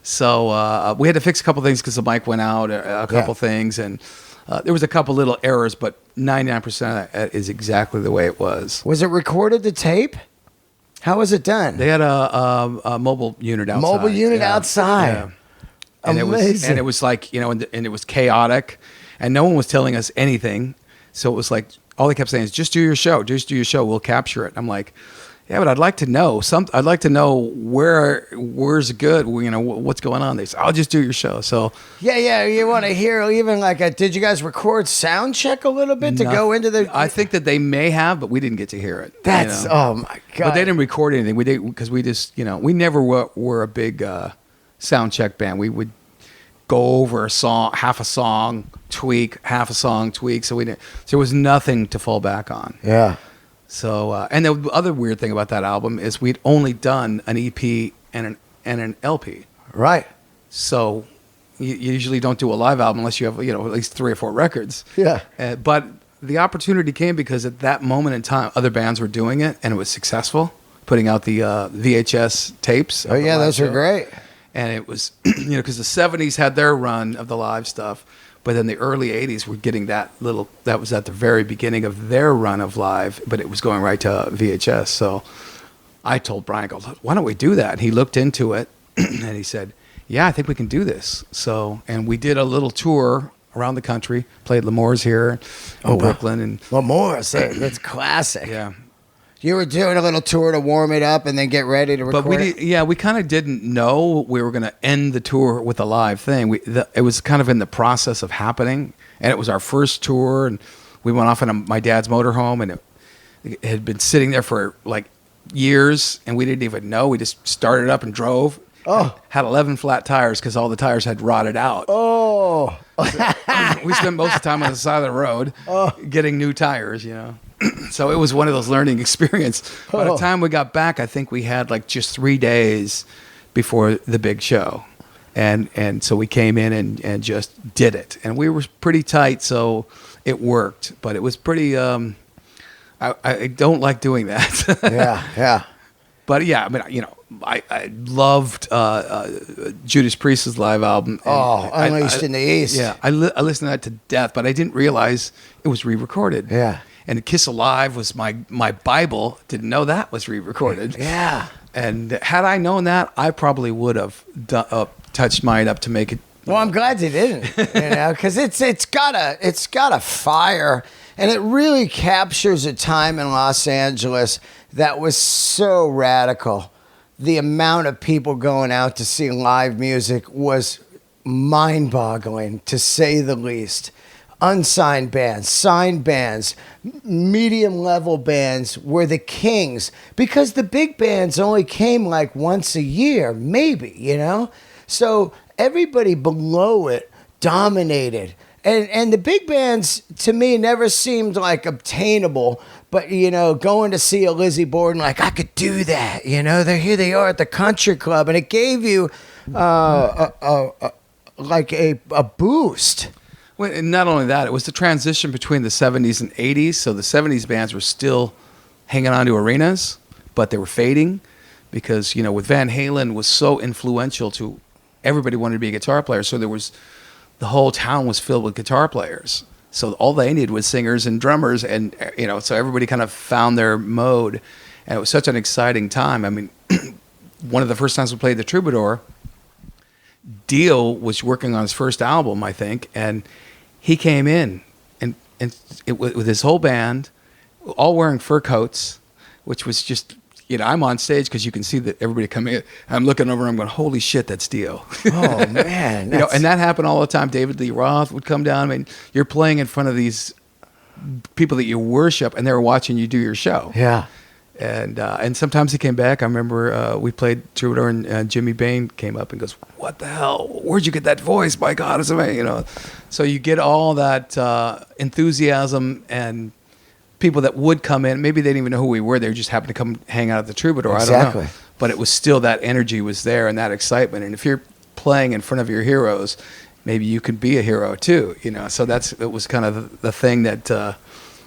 So we had to fix a couple things because the mic went out, a couple things, and there was a couple little errors, but 99% of that is exactly the way it was. Was it recorded to tape? How was it done? They had a mobile unit outside. Mobile unit outside. Yeah. And amazing. It was like, and it was chaotic, and no one was telling us anything. So it was like, all they kept saying is, just do your show. Just do your show. We'll capture it. I'm like, yeah, but I'd like to know I'd like to know where's good. What's going on. They said, I'll just do your show. So yeah. You want to hear even like did you guys record sound check a little bit to go into the? I think that they may have, but we didn't get to hear it. Oh my god! But they didn't record anything. We did because we just we never were a big sound check band. We would go over a song, half a song, tweak, half a song, tweak. So there was nothing to fall back on. Yeah. So, and the other weird thing about that album is we'd only done an EP and an LP. Right. So you usually don't do a live album unless you have, at least 3 or 4 records. Yeah. But the opportunity came because at that moment in time, other bands were doing it and it was successful, putting out the VHS tapes. Oh, yeah, those are great. And it was, because the 70s had their run of the live stuff, but then the early 80s were getting that was at the very beginning of their run of live, but it was going right to VHS. So I told Brian, why don't we do that? And he looked into it and he said, yeah, I think we can do this. So, and we did a little tour around the country, played L'Amour's here in Brooklyn. And L'Amour's, that's classic. Yeah. You were doing a little tour to warm it up and then get ready to record. But we kind of didn't know we were going to end the tour with a live thing. It was kind of in the process of happening, and it was our first tour, and we went off in my dad's motorhome, and it had been sitting there for like years, and we didn't even know. We just started up and drove. Oh. Had 11 flat tires because all the tires had rotted out. Oh. We spent most of the time on the side of the road getting new tires, So it was one of those learning experiences. By the time we got back, I think we had like just 3 days before the big show. And so we came in and just did it. And we were pretty tight, so it worked. But it was pretty, I don't like doing that. Yeah. But yeah, I mean, I loved Judas Priest's live album. Unleashed in the East. Yeah, I listened to that to death, but I didn't realize it was re-recorded. Yeah. And Kiss Alive was my Bible. Didn't know that was re-recorded. Yeah. And had I known that, I probably would have touched mine up to make it. Well, I'm glad you didn't, because it's got a fire, and it really captures a time in Los Angeles that was so radical. The amount of people going out to see live music was mind-boggling, to say the least. Unsigned bands, signed bands, medium-level bands were the kings, because the big bands only came like once a year, maybe, So everybody below it dominated. And the big bands, to me, never seemed like obtainable. But, going to see a Lizzy Borden, like, I could do that. Here they are at the country club. And it gave you a boost. Well, and not only that, it was the transition between the 70s and 80s. So the 70s bands were still hanging on to arenas, but they were fading because, with Van Halen was so influential to everybody wanted to be a guitar player. So the whole town was filled with guitar players. So all they needed was singers and drummers, and so everybody kind of found their mode, and it was such an exciting time. I mean, one of the first times we played the Troubadour, Dio was working on his first album, I think, and he came in and with his whole band, all wearing fur coats, which was just. I'm on stage because you can see that everybody coming in. I'm looking over and I'm going, holy shit, that's Dio. Oh, man. And that happened all the time. David Lee Roth would come down. I mean, you're playing in front of these people that you worship, and they were watching you do your show. Yeah. And sometimes he came back. I remember we played Troubadour, and Jimmy Bain came up and goes, what the hell? Where'd you get that voice? My God, it's amazing. So you get all that enthusiasm and people that would come in, maybe they didn't even know who we were. They just happened to come hang out at the Troubadour. Exactly. I don't know. But it was still that energy was there and that excitement. And if you're playing in front of your heroes, maybe you could be a hero too, So it was kind of the thing that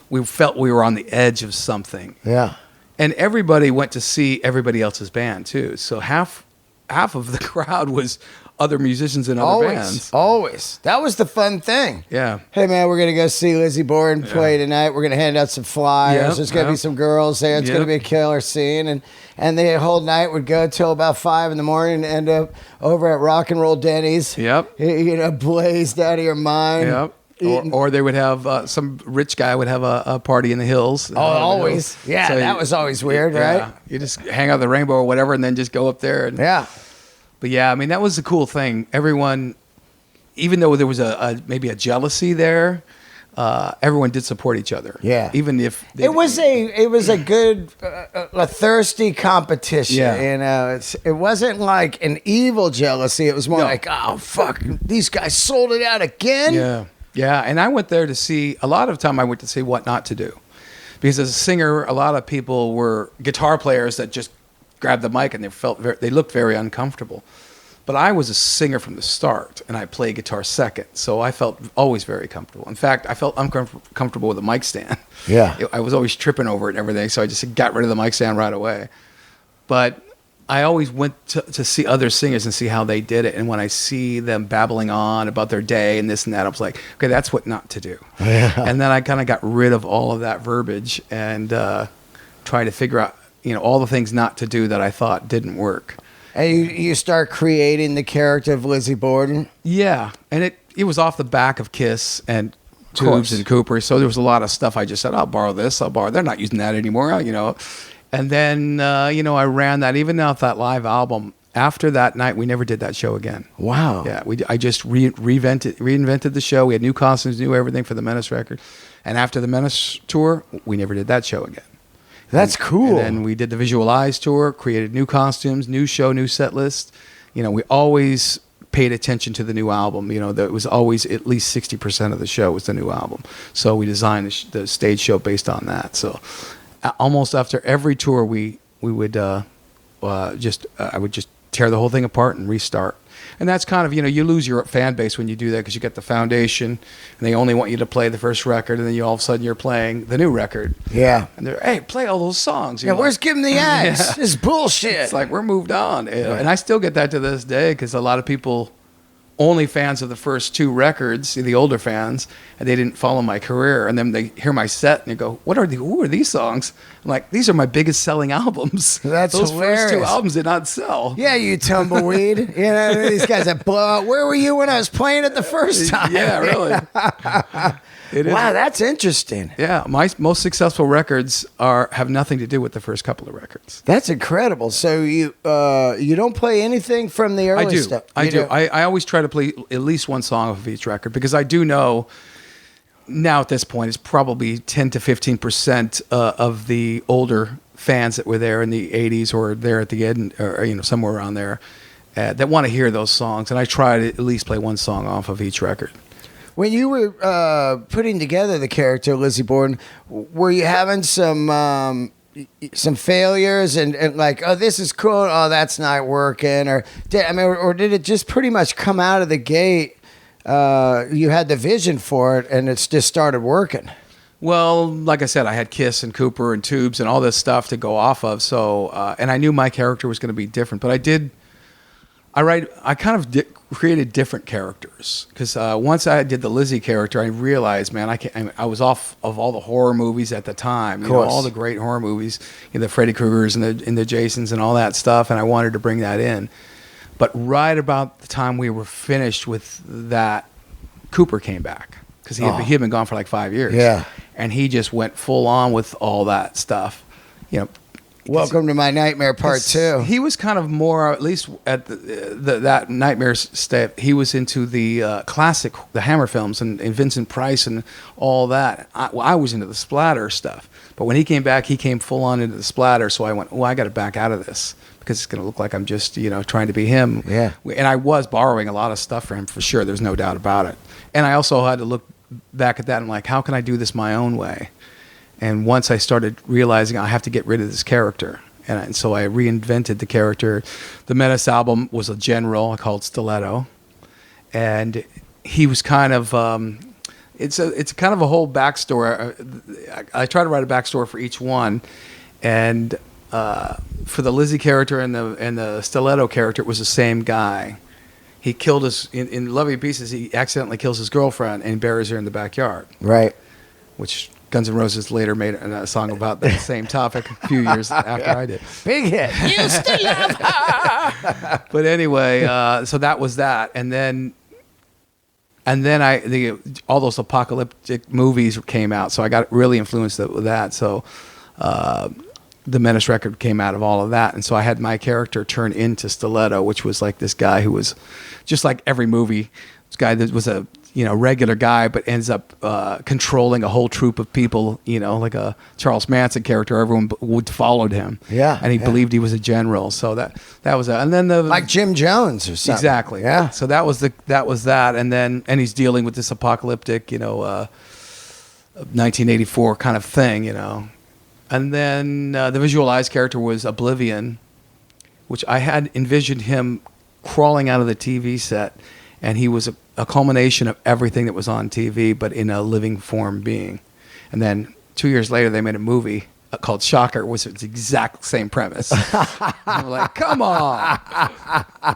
we felt we were on the edge of something. Yeah. And everybody went to see everybody else's band too. So half of the crowd was other musicians in other bands. Always. That was the fun thing. Yeah. Hey, man, we're going to go see Lizzy Borden play tonight. We're going to hand out some flyers. Yep, There's going to be some girls there. It's going to be a killer scene. And the whole night would go till about 5 in the morning and end up over at Rock and Roll Denny's. Yep. Blazed out of your mind. Yep. Or they would have, some rich guy would have a party in the hills. Oh, always. Yeah, so that was always weird, right? You just hang out the rainbow or whatever and then just go up there. Yeah. But yeah, I mean, that was the cool thing. Everyone, even though there was maybe a jealousy there, everyone did support each other. Yeah. Even if it was a good, a thirsty competition. Yeah. You know, it wasn't like an evil jealousy. It was more No. like, oh, fuck, these guys sold it out again. Yeah. Yeah. And I went there to see, a lot of time I went to see What Not to Do. Because as a singer, a lot of people were guitar players that just grabbed the mic and they looked very uncomfortable. But I was a singer from the start, and I played guitar second, so I felt always very comfortable. In fact, I felt uncomfortable with a mic stand. Yeah. I was always tripping over it and everything, so I just got rid of the mic stand right away. But I always went to see other singers and see how they did it, and when I see them babbling on about their day and this and that, I was like, okay, that's what not to do. Yeah. And then I kind of got rid of all of that verbiage and tried to figure out, all the things not to do that I thought didn't work. And you start creating the character of Lizzy Borden. Yeah, and it was off the back of Kiss and course. Tubes and Cooper, so there was a lot of stuff I just said, I'll borrow this, They're not using that anymore, And then, I ran that, even off that live album. After that night, we never did that show again. Wow. Yeah, I just reinvented the show. We had new costumes, new everything for the Menace record. And after the Menace tour, we never did that show again. That's cool. And then we did the Visualize tour, created new costumes, new show, new set list. We always paid attention to the new album. There was always at least 60% of the show was the new album. So we designed the stage show based on that. So almost after every tour, we would I would just tear the whole thing apart and restart. And that's kind of, you lose your fan base when you do that because you get the foundation and they only want you to play the first record, and then all of a sudden you're playing the new record. Yeah. And they're, hey, play all those songs. Yeah, where's Give 'Em the Axe? Yeah. This is bullshit. It's like we're moved on. And I still get that to this day because a lot of people only fans of the first two records, the older fans, and they didn't follow my career. And then they hear my set and they go, who are these songs? I'm like, these are my biggest selling albums. That's Those hilarious. first two albums did not sell. Yeah, you tumbleweed. These guys that blow out. Where were you when I was playing it the first time? Yeah, really. It is. Wow, that's interesting. Yeah, my most successful records have nothing to do with the first couple of records. That's incredible. So you don't play anything from the early stuff? I do. I always try to play at least one song of each record because I do know now at this point it's probably 10 to 15% of the older fans that were there in the 80s or there at the end or somewhere around there that want to hear those songs, and I try to at least play one song off of each record. When you were putting together the character Lizzy Borden, were you having some failures and like, oh, this is cool, oh, that's not working, or did it just pretty much come out of the gate? You had the vision for it, and it's just started working. Well, like I said, I had Kiss and Cooper and Tubes and all this stuff to go off of. So, and I knew my character was going to be different, but I kind of created different characters because once I did the Lizzy character, I realized, man, I was off of all the horror movies at the time, all the great horror movies, the Freddy Kruegers and the Jasons and all that stuff, and I wanted to bring that in. But right about the time we were finished with that, Cooper came back because he had been gone for like 5 years. Yeah, and he just went full on with all that stuff, Welcome to My Nightmare Part 2. He was kind of more, at least at that Nightmare step, he was into the classic, the Hammer films and Vincent Price and all that. I was into the splatter stuff. But when he came back, he came full on into the splatter. So I went, I got to back out of this because it's going to look like I'm just, trying to be him. Yeah. And I was borrowing a lot of stuff for him for sure. There's no doubt about it. And I also had to look back at that and like, how can I do this my own way? And once I started realizing I have to get rid of this character, and so I reinvented the character. The Menace album was a general called Stiletto, and he was kind of it's kind of a whole backstory. I try to write a backstory for each one, and for the Lizzy character and the Stiletto character, it was the same guy. He killed in Love You Pieces. He accidentally kills his girlfriend and buries her in the backyard. Right. Which Guns N' Roses later made a song about that same topic a few years after I did. Big hit. You still love her. But anyway, so that was that, and then all those apocalyptic movies came out, so I got really influenced with that. So the Menace record came out of all of that, and so I had my character turn into Stiletto, which was like this guy who was just like every movie. This guy that was regular guy, but ends up controlling a whole troop of people, like a Charles Manson character. Everyone would followed him. Yeah. And he believed he was a general. So that was and then like Jim Jones or something. Exactly. Yeah. So that was that. And he's dealing with this apocalyptic, 1984 kind of thing, And then the visualized character was Oblivion, which I had envisioned him crawling out of the TV set, and he was a culmination of everything that was on TV, but in a living form being. And then 2 years later, they made a movie called Shocker, which was the exact same premise. I'm like, come on.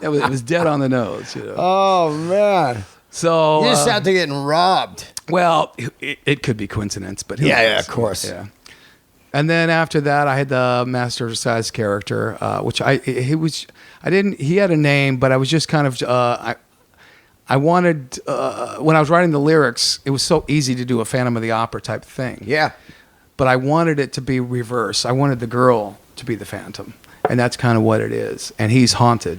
It was dead on the nose. Oh, man. So You just have to get robbed. Well, it could be coincidence, but yeah, of course. Yeah. And then after that, I had the Master Size character, which he had a name, but I was just kind of, I wanted, when I was writing the lyrics, it was so easy to do a Phantom of the Opera type thing. Yeah. But I wanted it to be reverse. I wanted the girl to be the Phantom. And that's kind of what it is. And he's haunted,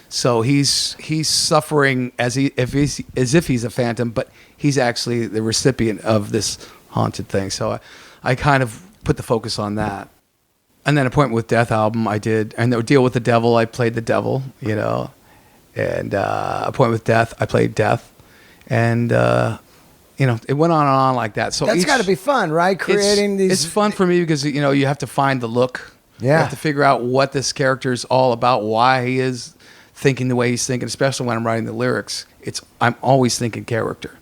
So he's suffering as if he's a phantom, but he's actually the recipient of this haunted thing. So I kind of put the focus on that. And then Appointment with Death album I did, and the Deal with the Devil, I played the devil, And Appointment with Death, I played Death. And it went on and on like that. So that's got to be fun, right? Creating these. It's fun for me because you have to find the look. Yeah. You have to figure out what this character is all about, why he is thinking the way he's thinking, especially when I'm writing the lyrics. I'm always thinking character,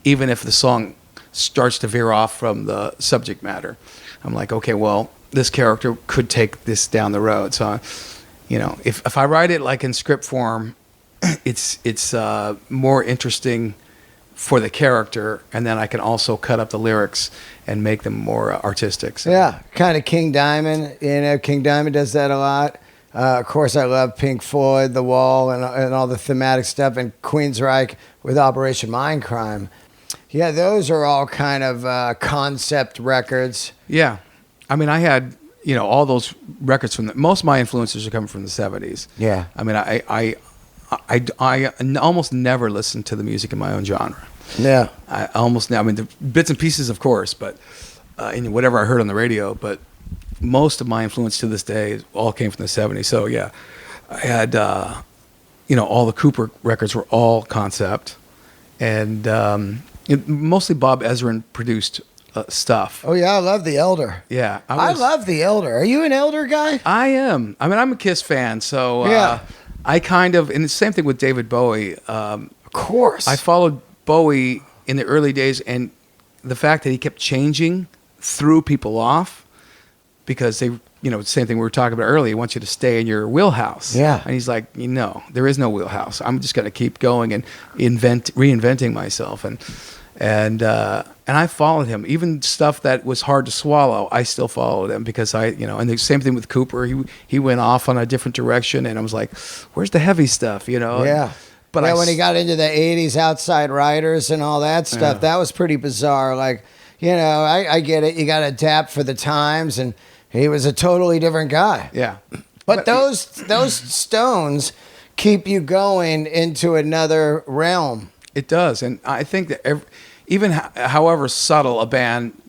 even if the song starts to veer off from the subject matter. I'm like, okay, well, this character could take this down the road. So, if I write it like in script form, it's more interesting for the character, and then I can also cut up the lyrics and make them more artistic. So. Yeah, kind of King Diamond. King Diamond does that a lot. Of course, I love Pink Floyd, The Wall, and all the thematic stuff, and Queensryche with Operation Mindcrime. Yeah, those are all kind of concept records. Yeah. I mean, I had, all those records most of my influences are coming from the 70s. Yeah. I mean, I almost never listen to the music in my own genre. Yeah. The bits and pieces, of course, but in whatever I heard on the radio, but most of my influence to this day all came from the 70s. So, yeah, I had, all the Cooper records were all concept, and mostly Bob Ezrin produced stuff. Oh, yeah, I love The Elder. Yeah. I love The Elder. Are you an Elder guy? I am. I mean, I'm a Kiss fan, so yeah. I kind of, and the same thing with David Bowie. Of course. I followed Bowie in the early days, and the fact that he kept changing threw people off because they, same thing we were talking about earlier. He wants you to stay in your wheelhouse. Yeah. And he's like, there is no wheelhouse. I'm just going to keep going and reinventing myself. And I followed him. Even stuff that was hard to swallow, I still followed him because and the same thing with Cooper. He went off on a different direction, and I was like, where's the heavy stuff, Yeah. But when he got into the 80s Outside Riders and all that stuff, that was pretty bizarre. Like, I get it. You got to adapt for the times, and he was a totally different guy. Yeah. But those stones keep you going into another realm. It does. And I think that even however subtle a band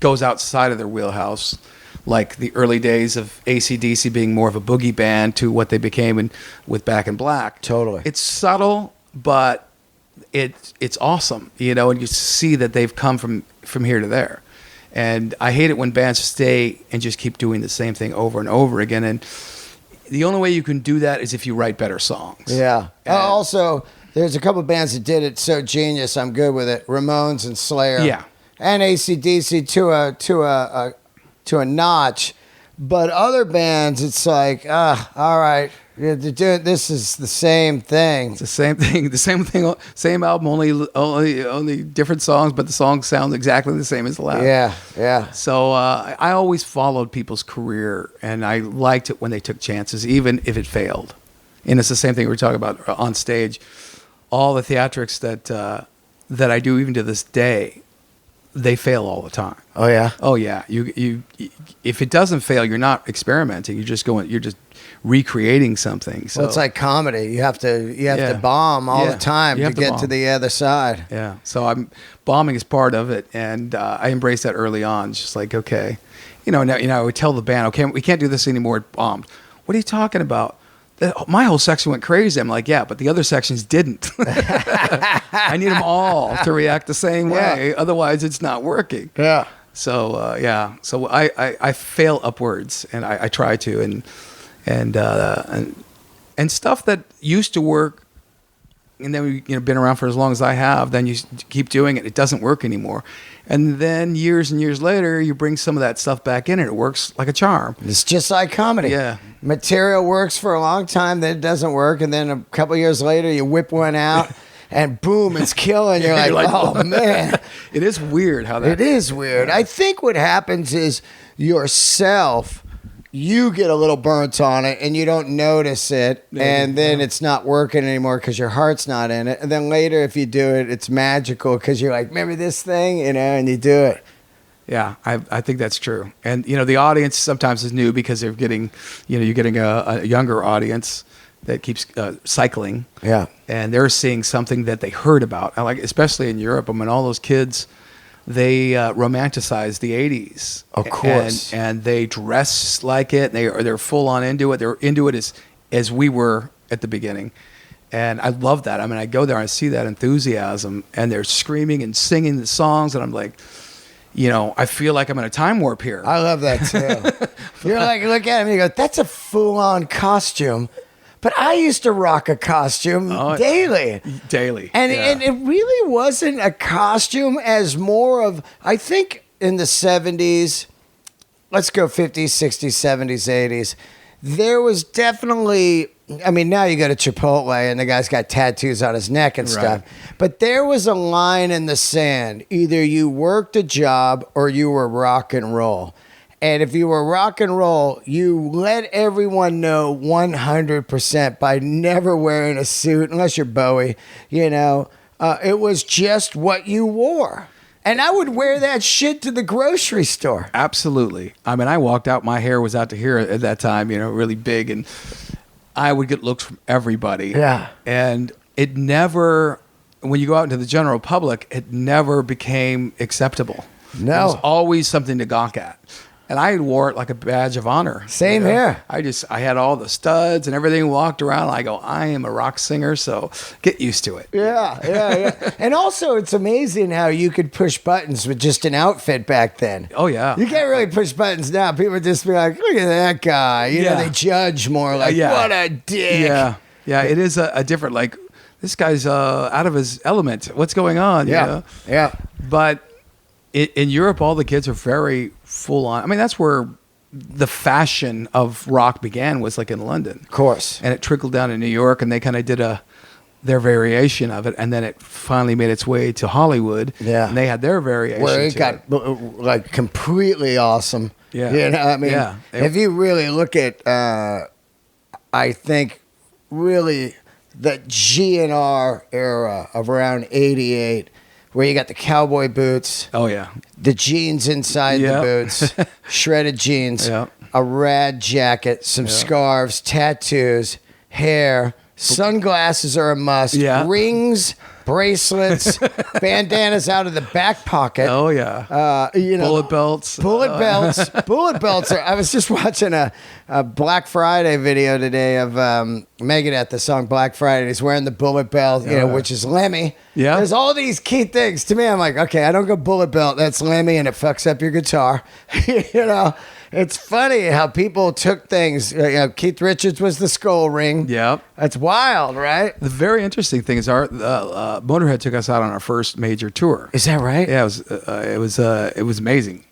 goes outside of their wheelhouse, like the early days of AC/DC being more of a boogie band to what they became with Back in Black. Totally. It's subtle, but it's awesome, and you see that they've come from here to there. And I hate it when bands stay and just keep doing the same thing over and over again. And the only way you can do that is if you write better songs. Yeah. Also, there's a couple bands that did it so genius, I'm good with it. Ramones and Slayer. Yeah. And AC/DC to a notch. But other bands, it's like, all right, this is the same thing. It's the same thing, same album, only different songs, but the songs sound exactly the same as the last. Yeah. So I always followed people's career, and I liked it when they took chances, even if it failed. And it's the same thing we were talking about on stage. All the theatrics that I do, even to this day, they fail all the time. Oh yeah. Oh yeah, you if it doesn't fail, you're not experimenting. You're just recreating something. So Well, it's like comedy. You have to bomb all the time to get to the other side. Yeah. So bombing is part of it, and I embraced that early on. It's just like, okay, now I would tell the band, okay, we can't do this anymore. It bombed. What are you talking about? My whole section went crazy. I'm like, yeah, but the other sections didn't. I need them all to react the same way. Otherwise, it's not working. Yeah. So, So I fail upwards, and I try to. And stuff that used to work, and then we've been around for as long as I have, then you keep doing it. It doesn't work anymore. And then years and years later, you bring some of that stuff back in, and it works like a charm. It's just like comedy. Yeah. Material works for a long time, then it doesn't work, and then a couple years later, you whip one out, and boom, it's killing. You're like, oh, man. It is weird how that... It is weird. I think what happens is yourself... You get a little burnt on it and you don't notice it, and then it's not working anymore because your heart's not in it. And then later, if you do it, it's magical because you're like, remember this thing, and you do it. Yeah, I think that's true. And the audience sometimes is new because they're getting, you're getting a younger audience that keeps cycling. Yeah, and they're seeing something that they heard about. I like, especially in Europe. I mean, all those kids. They romanticize the 80s. Of course. And they dress like it. They're full on into it. They're into it as we were at the beginning. And I love that. I mean, I go there and I see that enthusiasm, and they're screaming and singing the songs, and I'm like, I feel like I'm in a time warp here. I love that too. You're like, look at him, and you go, that's a full-on costume. But I used to rock a costume daily. And it really wasn't a costume as more of, I think in the 70s, let's go 50s, 60s, 70s, 80s, there was definitely, I mean, now you go to Chipotle and the guy's got tattoos on his neck and stuff. But there was a line in the sand. Either you worked a job or you were rock and roll. And if you were rock and roll, you let everyone know 100% by never wearing a suit, unless you're Bowie, it was just what you wore. And I would wear that shit to the grocery store. Absolutely. I mean, I walked out, my hair was out to here at that time, really big, and I would get looks from everybody. Yeah. And it never, when you go out into the general public, it never became acceptable. No. It was always something to gawk at. And I wore it like a badge of honor. Same here. I had all the studs and everything, walked around. And I go, I am a rock singer, so get used to it. Yeah. And also, it's amazing how you could push buttons with just an outfit back then. Oh, yeah. You can't really push buttons now. People just be like, look at that guy. They judge more like, what a dick. Yeah, it is a different, like, this guy's out of his element. What's going on? Yeah. But in Europe, all the kids are very full on. I mean, that's where the fashion of rock began, was like in London. Of course. And it trickled down to New York, and they kind of did their variation of it, and then it finally made its way to Hollywood. Yeah. And they had their variation. Where it got like completely awesome. Yeah. If you really look at, I think, really the GNR era of around 88, where you got the cowboy boots. Oh, yeah. The jeans inside the boots, shredded jeans, a rad jacket, some scarves, tattoos, hair, sunglasses are a must, rings, bracelets, bandanas out of the back pocket. Oh, yeah. Bullet belts. Bullet belts. I was just watching a Black Friday video today of Megadeth, the song Black Friday. He's wearing the bullet belt, which is Lemmy. Yeah. There's all these key things. To me, I'm like, okay, I don't go bullet belt. That's Lemmy, and it fucks up your guitar. It's funny how people took things. Keith Richards was the skull ring. Yep. That's wild, right? The very interesting thing is our Motorhead took us out on our first major tour. Is that right? Yeah, it was amazing,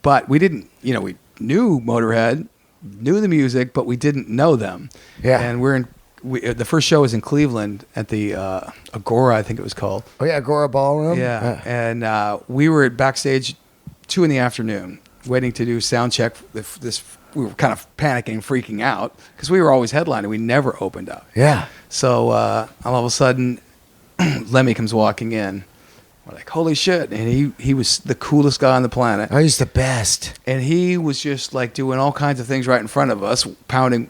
but we didn't. We knew Motorhead, knew the music, but we didn't know them. Yeah. And the first show was in Cleveland at the Agora, I think it was called. Oh yeah, Agora Ballroom. Yeah. And we were at backstage 2 p.m. waiting to do sound check. We were kind of panicking, freaking out, because we were always headlining. We never opened up. Yeah. So all of a sudden, Lemmy comes walking in, We're like, holy shit. And he was the coolest guy on the planet. Oh, he's the best. And he was just like doing all kinds of things right in front of us, pounding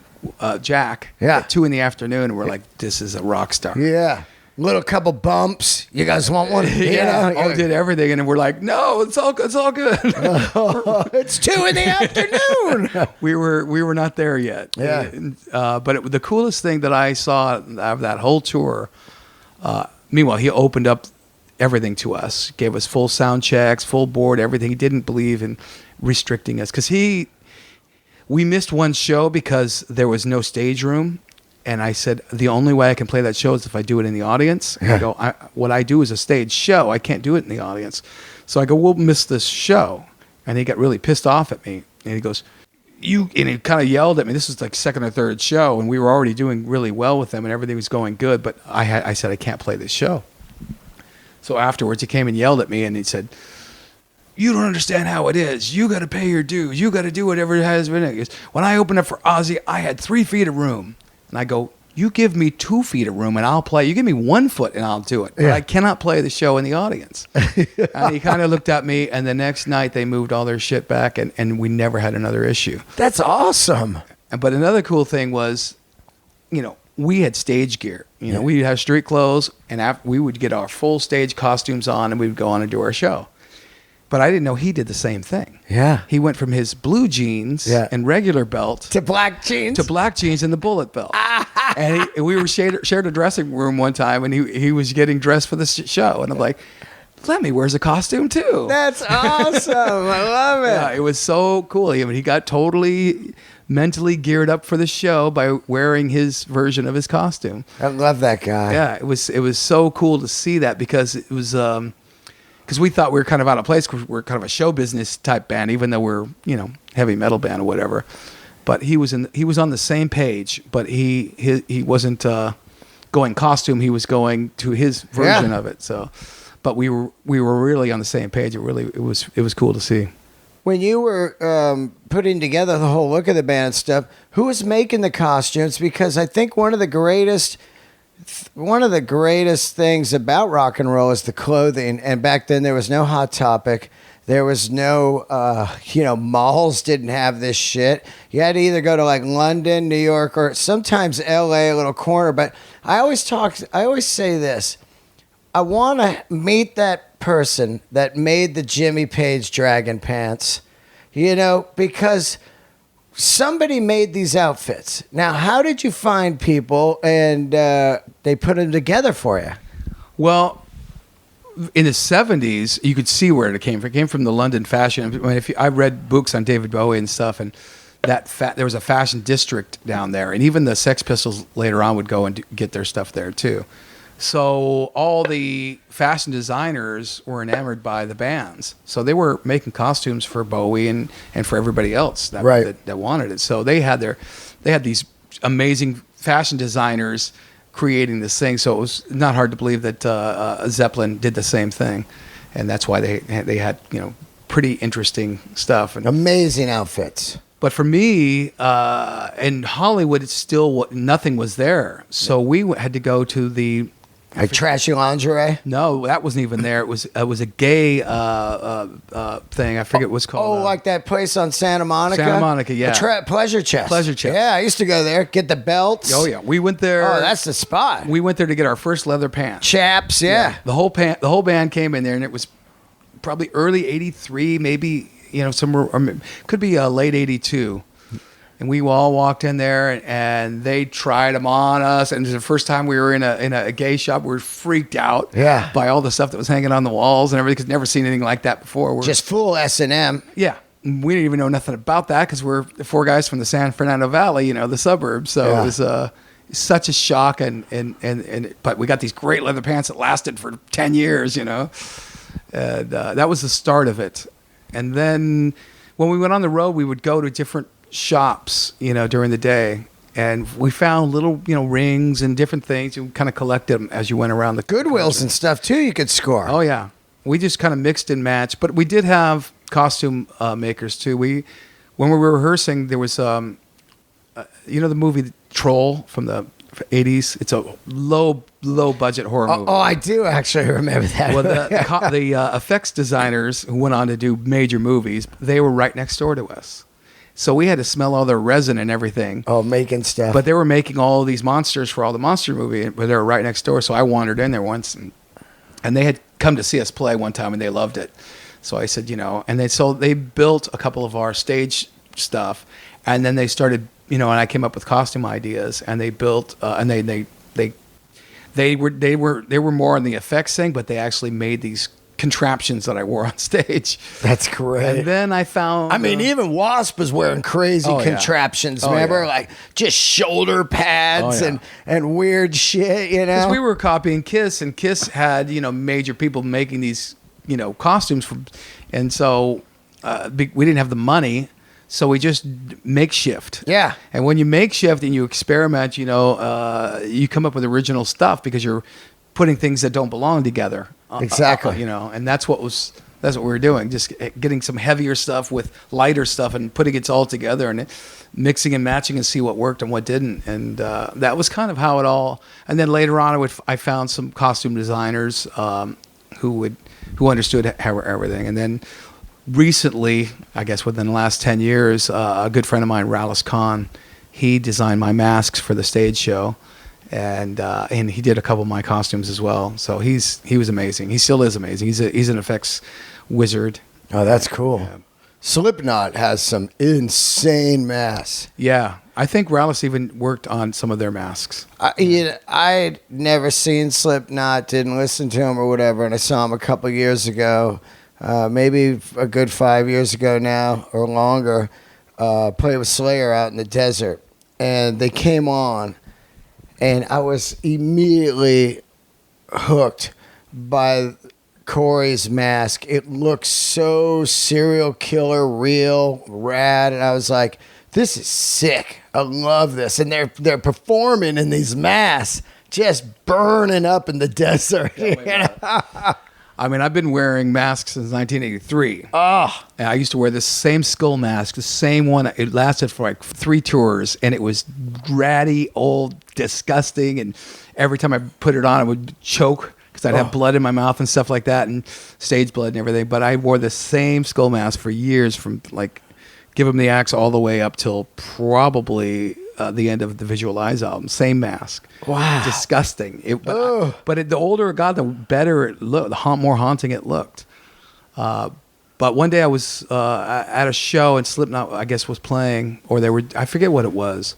Jack at 2 p.m. And we're like, this is a rock star. Yeah. Little couple bumps. You guys want one? Yeah. Oh, did everything. And we're like, no, it's all good. It's 2 p.m. we were not there yet. Yeah. But the coolest thing that I saw of that whole tour, meanwhile, he opened up everything to us, gave us full sound checks, full board, everything. He didn't believe in restricting us because we missed one show because there was no stage room. And I said, the only way I can play that show is if I do it in the audience. And I go, what I do is a stage show. I can't do it in the audience. So I go, we'll miss this show. And he got really pissed off at me. And he goes, and he kind of yelled at me. This was like second or third show. And we were already doing really well with them and everything was going good. But I said, I can't play this show. So afterwards, he came and yelled at me and he said, you don't understand how it is. You got to pay your dues. You got to do whatever it has been. He goes, when I opened up for Ozzy, I had 3 feet of room. And I go, you give me 2 feet of room and I'll play. You give me 1 foot and I'll do it. But I cannot play the show in the audience. And he kind of looked at me and the next night they moved all their shit back and we never had another issue. That's awesome. But another cool thing was, we had stage gear. We'd have street clothes, and we would get our full stage costumes on, and we would go on and do our show. But I didn't know he did the same thing. Yeah. He went from his blue jeans and regular belt to black jeans and the bullet belt. And we were shared a dressing room one time, and he was getting dressed for the show, and I'm like, Lemmy wears a costume too. That's awesome. I love it. Yeah, it was so cool. He got totally mentally geared up for the show by wearing his version of his costume. I love that guy. Yeah, it was so cool to see that because it was because we thought we were kind of out of place because we're kind of a show business type band, even though we're heavy metal band or whatever. But he was on the same page, but he wasn't going costume. He was going to his version of it. So, but we were really on the same page. It was cool to see. When you were putting together the whole look of the band and stuff, who was making the costumes? Because I think one of the greatest things about rock and roll is the clothing. And back then there was no Hot Topic. There was no, malls didn't have this shit. You had to either go to like London, New York, or sometimes LA, a little corner. But I always say this. I want to meet that person that made the Jimmy Page Dragon Pants, because somebody made these outfits. Now, how did you find people and they put them together for you? Well, in the 70s, you could see where it came from. It came from the London fashion. I mean, I read books on David Bowie and stuff, and there was a fashion district down there, and even the Sex Pistols later on would go and get their stuff there too. So all the fashion designers were enamored by the bands. So they were making costumes for Bowie and for everybody else that wanted it. So they had these amazing fashion designers creating this thing. So it was not hard to believe that Zeppelin did the same thing, and that's why they had pretty interesting stuff and amazing outfits. But for me, in Hollywood, it's still nothing was there. So we had to go to the trashy lingerie. No, that wasn't even there. It was a gay thing. I forget what's called. Oh, like that place on Santa Monica. Santa Monica, yeah. Pleasure Chest. Pleasure Chest. Yeah, I used to go there, get the belts. Oh yeah, we went there. Oh, that's the spot. We went there to get our first leather pants. Chaps, yeah. The whole band came in there, and it was probably early '83, maybe somewhere, or could be late '82. And we all walked in there, and they tried them on us. And it was the first time we were in a gay shop. We were freaked out by all the stuff that was hanging on the walls and everything, because never seen anything like that before. Just full S&M. Yeah. We didn't even know nothing about that because we're the 4 guys from the San Fernando Valley, the suburbs. So it was such a shock. But we got these great leather pants that lasted for 10 years, And that was the start of it. And then when we went on the road, we would go to different shops, during the day, and we found little, rings and different things. You kind of collected them as you went around the Goodwills and stuff too. You could score. Oh yeah, we just kind of mixed and matched, but we did have costume makers too. When we were rehearsing, there was, the movie Troll from the 80s. It's a low budget horror movie. Oh, I do actually remember that. Well, the effects designers who went on to do major movies, they were right next door to us. So we had to smell all their resin and everything. Oh, making stuff. But they were making all these monsters for all the monster movie, but they were right next door. So I wandered in there once, and they had come to see us play one time, and they loved it. So I said, and they built a couple of our stage stuff, and then they started, and I came up with costume ideas, and they built, and they were more on the effects thing, but they actually made these contraptions that I wore on stage. That's great. And then I found... I mean, even Wasp was wearing crazy contraptions, remember? Yeah. Like, just shoulder pads and weird shit, Because we were copying Kiss, and Kiss had, major people making these, costumes. And so we didn't have the money, so we just makeshift. Yeah. And when you makeshift and you experiment, you come up with original stuff because you're putting things that don't belong together. Exactly. And that's what we were doing, just getting some heavier stuff with lighter stuff and putting it all together and mixing and matching and see what worked and what didn't. And that was kind of how it all. And then later on, I found some costume designers who understood how everything. And then recently, I guess within the last 10 years, a good friend of mine, Rallis Khan, he designed my masks for the stage show. And he did a couple of my costumes as well. So he was amazing. He still is amazing. He's an effects wizard. Oh, that's cool. Yeah. Slipknot has some insane masks. Yeah, I think Rallis even worked on some of their masks. I'd never seen Slipknot, didn't listen to him or whatever, and I saw him a couple of years ago, maybe a good 5 years ago now or longer. Played with Slayer out in the desert, and they came on. And I was immediately hooked by Corey's mask. It looked so serial killer, real, rad. And I was like, this is sick. I love this. And they're performing in these masks, just burning up in the desert. I mean, I've been wearing masks since 1983. Oh. And I used to wear the same skull mask, the same one. It lasted for like 3 tours, and it was ratty, old, disgusting. And every time I put it on, I would choke because I'd have blood in my mouth and stuff like that, and stage blood and everything. But I wore the same skull mask for years, from like Give 'Em the Axe all the way up till probably the end of the Visual Eyes album. Same mask. Wow. Disgusting. The older it got, the better it looked, the more haunting it looked. But one day I was at a show and Slipknot, I guess, was playing, or I forget what it was,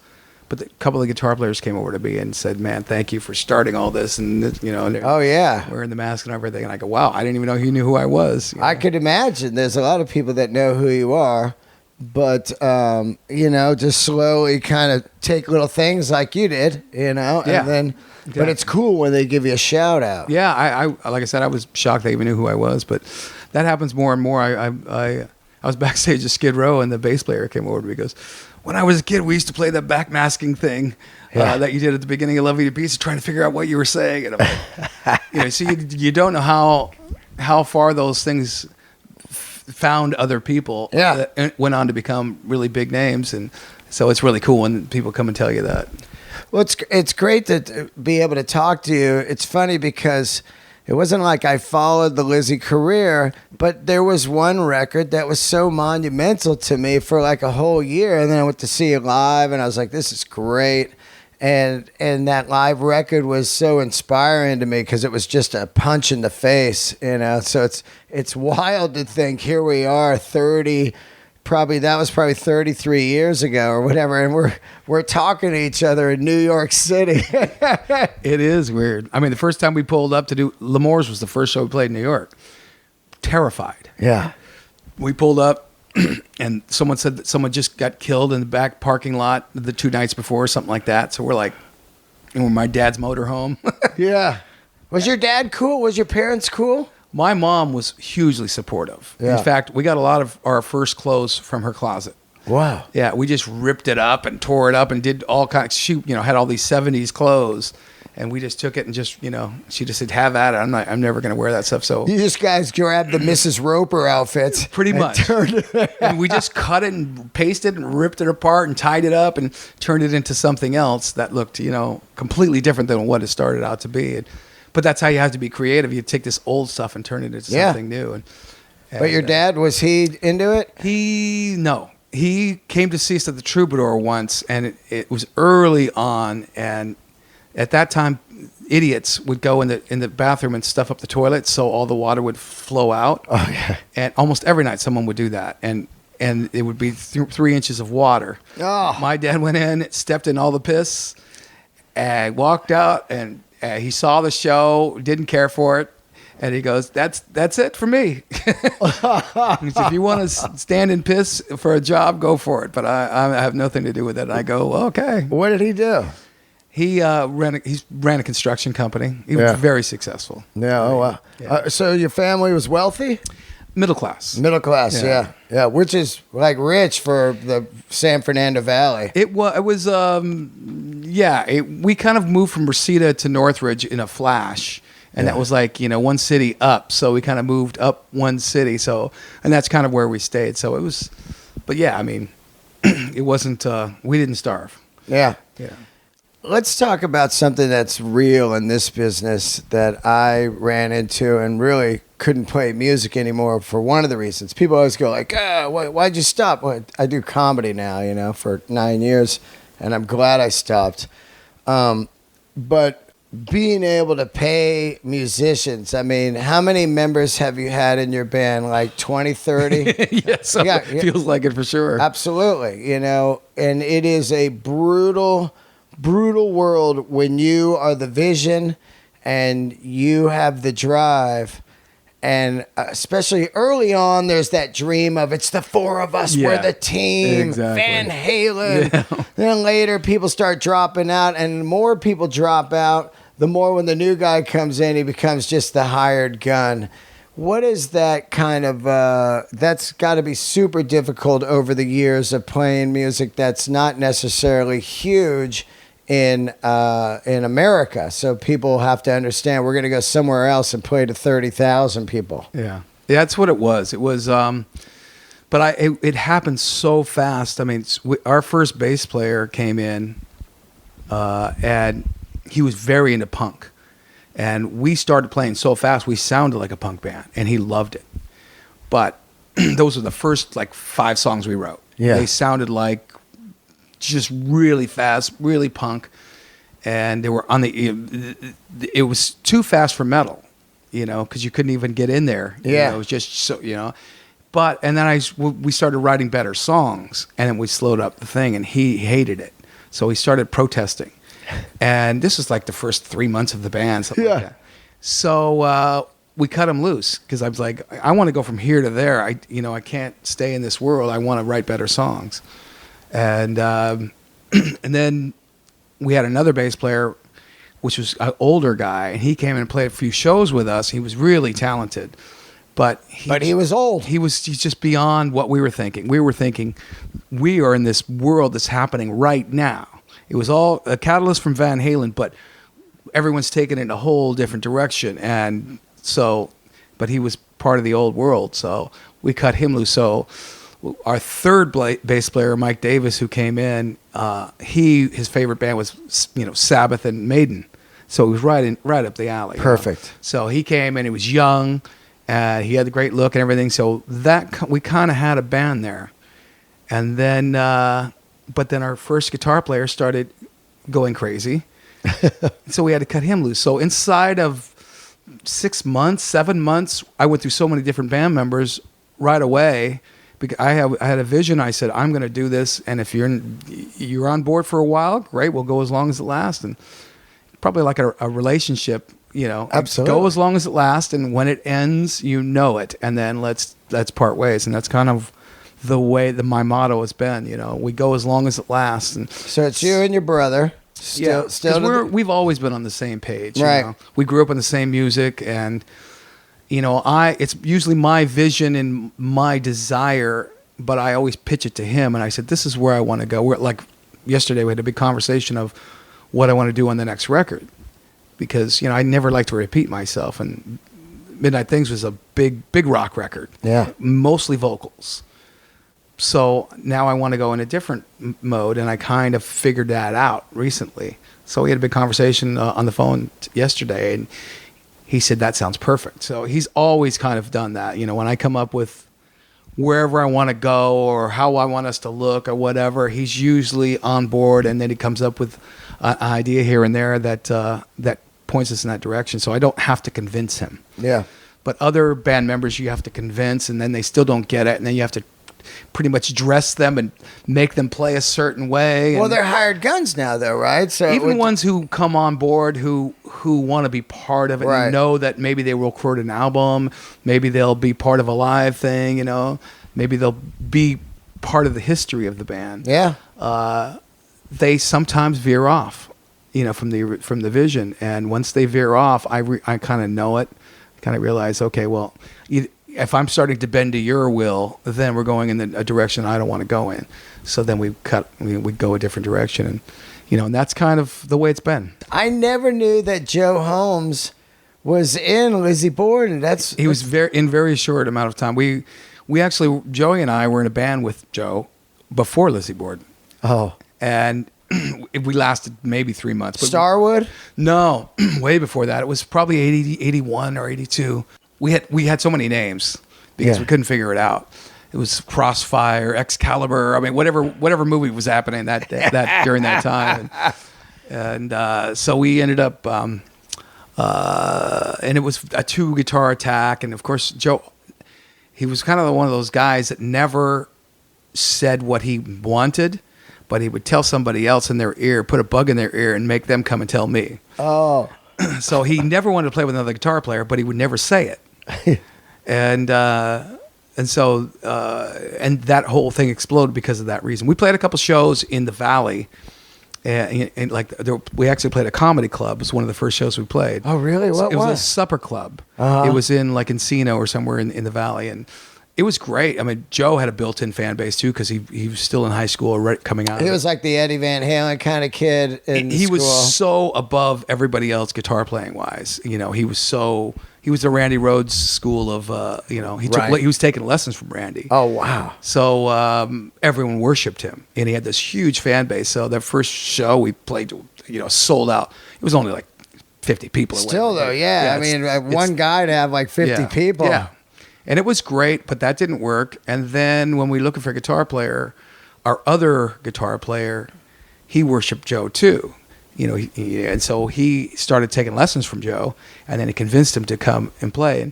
but a couple of guitar players came over to me and said, "Man, thank you for starting all this." And, wearing the mask and everything. And I go, "Wow, I didn't even know you knew who I was." I could imagine there's a lot of people that know who you are. But, just slowly kind of take little things like you did, and then, exactly. But it's cool when they give you a shout out. Yeah, I like I said, I was shocked they even knew who I was, but that happens more and more. I was backstage at Skid Row, and the bass player came over to me and goes, "When I was a kid, we used to play that backmasking thing that you did at the beginning of Love You to Pieces, trying to figure out what you were saying." And I'm like, so you don't know how far those things found other people that went on to become really big names, and so it's really cool when people come and tell you that. Well, it's great to be able to talk to you. It's funny because it wasn't like I followed the Lizzy career, but there was one record that was so monumental to me for like a whole year, and then I went to see it live, and I was like, this is great. And that live record was so inspiring to me because it was just a punch in the face, So it's wild to think here we are, 33 years ago or whatever, and we're talking to each other in New York City. It is weird. I mean, the first time we pulled up to do L'Amour's was the first show we played in New York. Terrified. Yeah. We pulled up. And someone said that someone just got killed in the back parking lot the 2 nights before, or something like that. So we're like, my dad's motorhome. Yeah. Was your dad cool? Was your parents cool? My mom was hugely supportive. Yeah. In fact, we got a lot of our first clothes from her closet. Wow. Yeah, we just ripped it up and tore it up and did all kinds. She, had all these 70s clothes, And we just took it and just, she just said, have at it. I'm never going to wear that stuff. So You just guys grabbed the Mrs. Roper outfits. pretty and much. And we just cut it and pasted and ripped it apart and tied it up and turned it into something else that looked, completely different than what it started out to be. But that's how you have to be creative. You take this old stuff and turn it into something new. But your dad, was he into it? No. He came to see us at the Troubadour once, and it was early on, and at that time, idiots would go in the bathroom and stuff up the toilet so all the water would flow out. Oh, yeah. And almost every night someone would do that, and it would be 3 inches of water. Oh. My dad went in, stepped in all the piss, and walked out, and he saw the show, didn't care for it. And he goes, that's it for me. He said, if you want to stand in piss for a job, go for it. But I have nothing to do with it. And I go, okay. What did he do? He ran a construction company. He was very successful. Yeah. Oh, wow. Yeah. So your family was wealthy? Middle class. Middle class, yeah. Which is like rich for the San Fernando Valley. It was we kind of moved from Reseda to Northridge in a flash. And that was like, one city up. So we kind of moved up one city. So, and that's kind of where we stayed. So it was, but yeah, I mean, it wasn't, we didn't starve. Yeah. Yeah. Let's talk about something that's real in this business that I ran into and really couldn't play music anymore for one of the reasons. People always go like, why'd you stop? Well, I do comedy now, for 9 years, and I'm glad I stopped. But being able to pay musicians, I mean, how many members have you had in your band? Like 20, 30? Yes, feels like it for sure. Absolutely, and it is a brutal world when you are the vision and you have the drive. And especially early on, there's that dream of it's the four of us, we're the team, exactly. Van Halen. Yeah. Then later, people start dropping out, and the more people drop out, the more when the new guy comes in, he becomes just the hired gun. What is that kind of, that's got to be super difficult over the years of playing music that's not necessarily huge in America. So people have to understand we're going to go somewhere else and play to 30,000 people. Yeah, that's what it was. It was, but it happened so fast. I mean, our first bass player came in, and he was very into punk, and we started playing so fast we sounded like a punk band, and he loved it. But those were the first 5 songs we wrote. Yeah, they sounded like just really fast, really punk, and they were on it was too fast for metal, because you couldn't even get in there. Yeah, it was just so, But and then we started writing better songs, and then we slowed up the thing, and he hated it, so he started protesting. And this was like the first 3 months of the band, something like that. So we cut him loose because I was like, I want to go from here to there. I can't stay in this world. I want to write better songs. And and then we had another bass player, which was an older guy, and he came in and played a few shows with us. He was really talented, but he was old. He's just beyond what we were thinking. We were thinking we are in this world that's happening right now. It was all a catalyst from Van Halen, but everyone's taken it in a whole different direction. And so, but he was part of the old world, so we cut him loose. So our third bass player, Mike Davis, who came in, his favorite band was Sabbath and Maiden, so he was right up the alley. Perfect. So he came in. He was young, he had the great look and everything. So that we kind of had a band there, and then but then our first guitar player started going crazy, so we had to cut him loose. So inside of 6 months, 7 months, I went through so many different band members right away. Because I had a vision. I said, I'm going to do this, and if you're on board for a while, great. We'll go as long as it lasts, and probably like a relationship, Absolutely. Go as long as it lasts, and when it ends, it, and then let's part ways. And that's kind of the way that my motto has been. We go as long as it lasts. And so it's you and your brother. Still, we've always been on the same page. Right. We grew up on the same music, and it's usually my vision and my desire, but I always pitch it to him, and I said, this is where I want to go. Like yesterday, we had a big conversation of what I want to do on the next record. because, I never like to repeat myself. And Midnight Things was a big rock record. Yeah. Mostly vocals. So now I want to go in a different mode, and I kind of figured that out recently. So we had a big conversation on the phone yesterday, and he said, that sounds perfect. So he's always kind of done that. When I come up with wherever I want to go or how I want us to look or whatever, he's usually on board, and then he comes up with an idea here and there that points us in that direction. So I don't have to convince him. Yeah. But other band members you have to convince, and then they still don't get it, and then you have to pretty much dress them and make them play a certain way. Well, and they're hired guns now, though, right? So even ones who come on board who want to be part of it, Right. and know that maybe they will record an album, maybe they'll be part of a live thing, maybe they'll be part of the history of the band. Yeah. They sometimes veer off, from the vision, and once they veer off, I kind of know it. I kind of realize, okay, well, if I'm starting to bend to your will, then we're going in a direction I don't want to go in. So then we go a different direction, and and that's kind of the way it's been. I never knew that Joe Holmes was in Lizzy Borden. He was very short amount of time. We actually, Joey and I were in a band with Joe before Lizzy Borden. Oh. And we lasted maybe 3 months. But Starwood? No, way before that. It was probably 81 or 82. We had so many names because we couldn't figure it out. It was Crossfire, Excalibur. I mean, whatever movie was happening that during that time, and so we ended up, and it was a 2 guitar attack, and of course Joe, he was kind of one of those guys that never said what he wanted, but he would tell somebody else in their ear, put a bug in their ear, and make them come and tell me. Oh. So he never wanted to play with another guitar player, but he would never say it. And so that whole thing exploded because of that reason. We played a couple shows in the Valley, and we actually played a comedy club. It was one of the first shows we played. Oh, really? What it was a was? supper club. Uh-huh. It was in Encino or somewhere in the Valley, and it was great. I mean, Joe had a built-in fan base too because he was still in high school, coming out. He was like the Eddie Van Halen kind of kid in He school. was so above everybody else guitar playing wise. He was the Randy Rhoads school of he was taking lessons from Randy. Oh, wow. So everyone worshipped him, and he had this huge fan base. So that first show we played, sold out. It was only like 50 people. Still though, yeah. I mean, one guy to have like 50 people. Yeah. And it was great, but that didn't work. And then when we were looking for a guitar player, our other guitar player, he worshiped Joe too. And so he started taking lessons from Joe, and then he convinced him to come and play.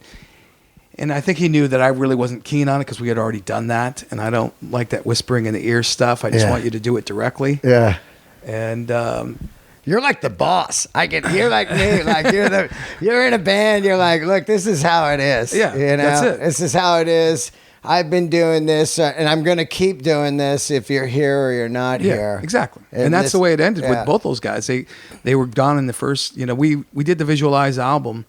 And I think he knew that I really wasn't keen on it because we had already done that, and I don't like that whispering in the ear stuff. I just want you to do it directly. Yeah. And you're like the boss. You're like me. Like you're in a band. You're like, look, this is how it is. Yeah, that's it. This is how it is. I've been doing this, and I'm going to keep doing this if you're here or you're not here. Exactly. And that's the way it ended with both those guys. They were gone in the first. We did the Visualize album,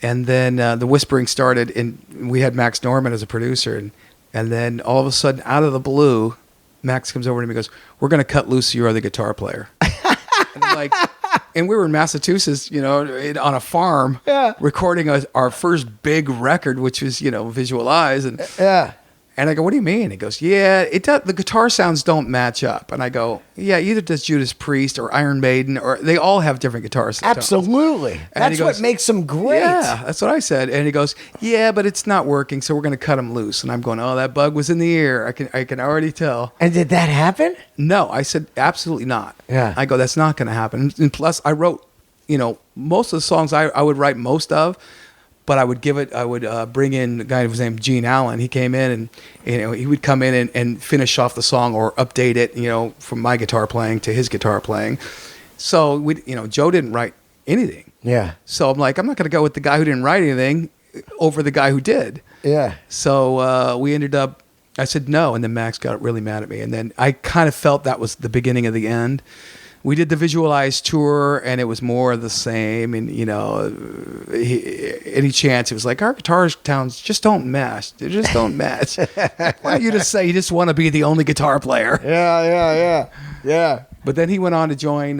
and then the whispering started, and we had Max Norman as a producer, and then all of a sudden, out of the blue, Max comes over to me and goes, "We're going to cut loose your other guitar player." And I'm like, and we were in Massachusetts, on a farm, recording our first big record, which was, Visualize. And And I go, what do you mean? He goes, yeah, the guitar sounds don't match up. And I go, yeah, either does Judas Priest or Iron Maiden, or they all have different guitar sounds. Absolutely. That's what makes them great. Yeah, that's what I said. And he goes, yeah, but it's not working, so we're going to cut them loose. And I'm going, oh, that bug was in the ear. I can already tell. And did that happen? No, I said, absolutely not. Yeah. I go, that's not going to happen. And plus, I wrote, most of the songs I would write most of, but I would bring in a guy who was named Gene Allen. He came in and he would come in and finish off the song or update it, from my guitar playing to his guitar playing. So Joe didn't write anything. Yeah. So I'm like, I'm not going to go with the guy who didn't write anything over the guy who did. Yeah. So we ended up, I said no, and then Max got really mad at me. And then I kind of felt that was the beginning of the end. We did the Visualize tour, and it was more of the same. And, any chance, it was like, our guitar towns just don't match. They just don't match. Why don't you just say you just want to be the only guitar player? Yeah. But then he went on to join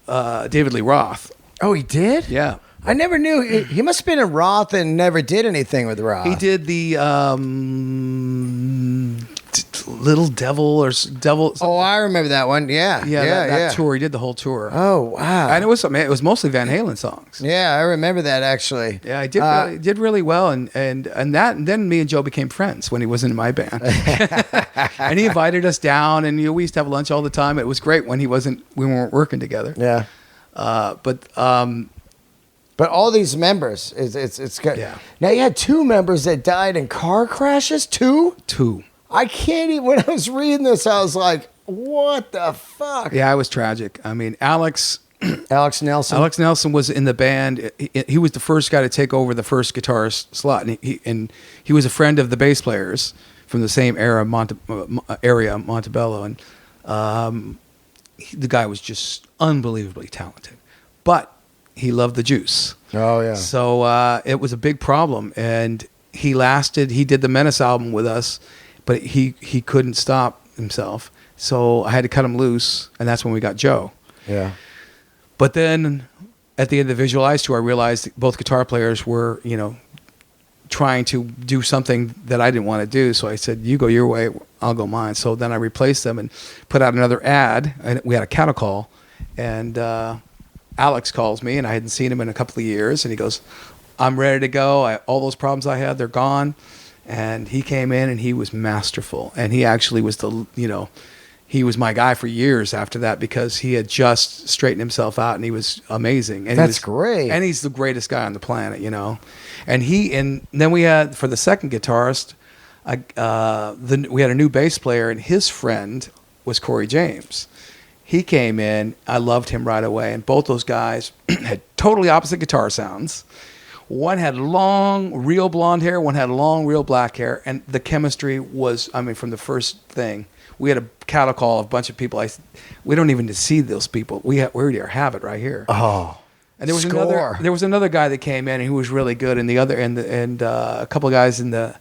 David Lee Roth. Oh, he did? Yeah. I never knew. He must have been in Roth and never did anything with Roth. He did the Little Devil or Devil. Oh, I remember that one. Yeah. That tour. He did the whole tour. Oh, wow. And it was mostly Van Halen songs. Yeah, I remember that actually. Yeah, I did really well, and then me and Joe became friends when he wasn't in my band, and he invited us down, and we used to have lunch all the time. It was great when we weren't working together. Yeah, but all these members, it's good. Yeah. Now you had 2 members that died in car crashes. 2. I can't even. When I was reading this, I was like, "What the fuck?" Yeah, it was tragic. I mean, Alex Nelson. Alex Nelson was in the band. He was the first guy to take over the first guitarist slot, and he was a friend of the bass players from the same area, Montebello, and the guy was just unbelievably talented, but he loved the juice. Oh yeah. So it was a big problem, and he did the Menace album with us, but he couldn't stop himself. So I had to cut him loose, and that's when we got Joe. Yeah. But then at the end of the Visualize tour, I realized both guitar players were, trying to do something that I didn't want to do. So I said, you go your way, I'll go mine. So then I replaced them and put out another ad, and we had a cattle call, and Alex calls me, and I hadn't seen him in a couple of years, and he goes, I'm ready to go. All those problems I had, they're gone. And he came in, and he was masterful. And he actually was he was my guy for years after that, because he had just straightened himself out, and he was amazing. And That's great. And he's the greatest guy on the planet, And then we had, for the second guitarist, we had a new bass player, and his friend was Corey James. He came in. I loved him right away. And both those guys had totally opposite guitar sounds. One had long, real blonde hair. One had long, real black hair. And the chemistry was, from the first thing. We had a cattle call of a bunch of people. We don't even see those people. We already have it right here. Oh, and there was another guy that came in, and who was really good. And a couple of guys in the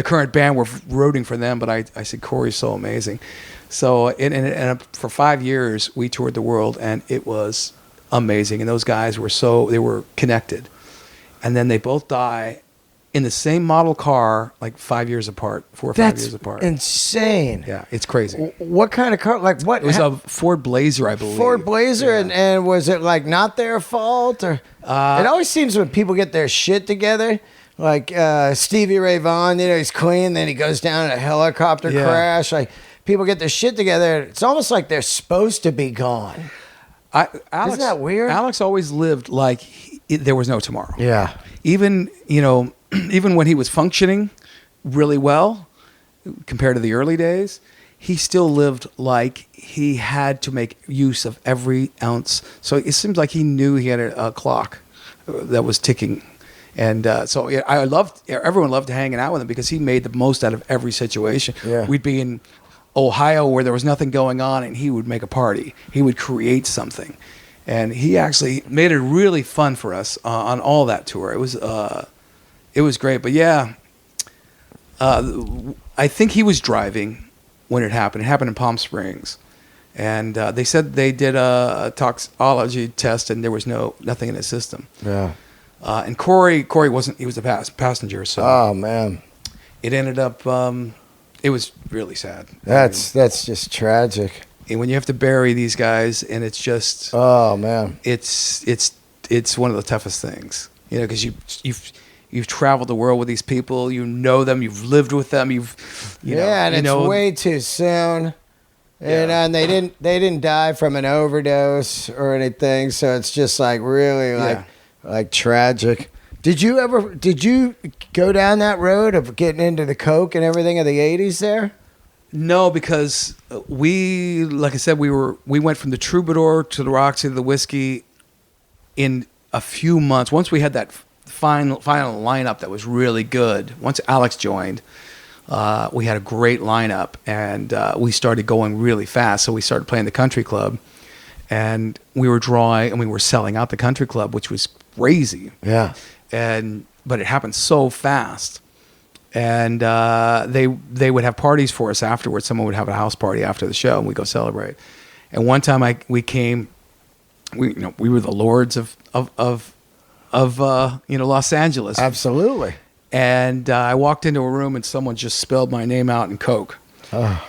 current band were rooting for them. But I said, Corey's so amazing. So and for 5 years we toured the world, and it was amazing. And those guys they were connected. And then they both die in the same model car, like 5 years apart, 4 or 5 years apart. That's insane. Yeah, it's crazy. What kind of car? Like what? It was a Ford Blazer, I believe. Ford Blazer, yeah. and was it like not their fault? Or it always seems when people get their shit together, like Stevie Ray Vaughan, he's clean, then he goes down in a helicopter crash. Like people get their shit together, it's almost like they're supposed to be gone. Isn't that weird? Alex always lived like there was no tomorrow. Yeah. Even when he was functioning really well compared to the early days, he still lived like he had to make use of every ounce. So it seems like he knew he had a clock that was ticking. And so everyone loved hanging out with him, because he made the most out of every situation. Yeah. We'd be in Ohio where there was nothing going on, and he would make a party. He would create something. And he actually made it really fun for us on all that tour. It was great. But yeah, I think he was driving when it happened. It happened in Palm Springs. And they said they did a toxicology test, and there was nothing in his system. Yeah. And Corey wasn't, he was a passenger. So oh, man. It ended up, it was really sad. That's just tragic. And when you have to bury these guys, and it's just, oh man, it's one of the toughest things, because you've traveled the world with these people, them, you've lived with them, and it's way too soon, and they didn't die from an overdose or anything, so it's just like really like tragic. Did you go down that road of getting into the coke and everything of the 80s there? No, because like I said, we went from the Troubadour to the Roxy to the Whiskey in a few months. Once we had that final lineup that was really good. Once Alex joined, we had a great lineup, and we started going really fast. So we started playing the country club, and we were drawing, and we were selling out the country club, which was crazy. Yeah. But it happened so fast. And they would have parties for us afterwards. Someone would have a house party after the show, and we'd go celebrate. And one time we came we were the lords of Los Angeles. Absolutely. And I walked into a room and someone just spelled my name out in Coke. And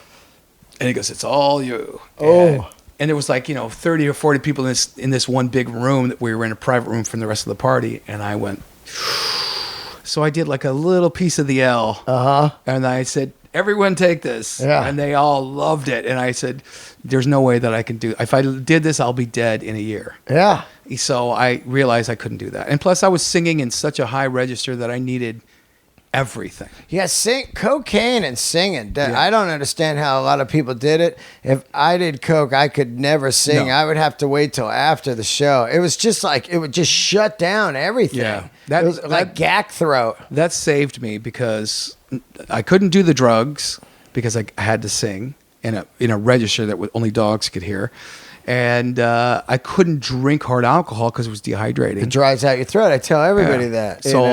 he goes, "It's all you." And there was 30 or 40 people in this one big room that we were in a private room from the rest of the party. And I went, so I did like a little piece of the L. And I said, "Everyone take this." Yeah. And they all loved it. And I said, "There's no way that I can do. If I did this, I'll be dead in a year." Yeah. So I realized I couldn't do that. And plus I was singing in such a high register that I needed everything. Yeah, cocaine and singing. I don't understand how a lot of people did it. If I did coke, I could never sing. No. I would have to wait till after the show. It was just like, it would just shut down everything. Yeah. It was like gack throat. That saved me because I couldn't do the drugs because I had to sing in a register that only dogs could hear. And I couldn't drink hard alcohol because it was dehydrating. It dries out your throat. I tell everybody that. So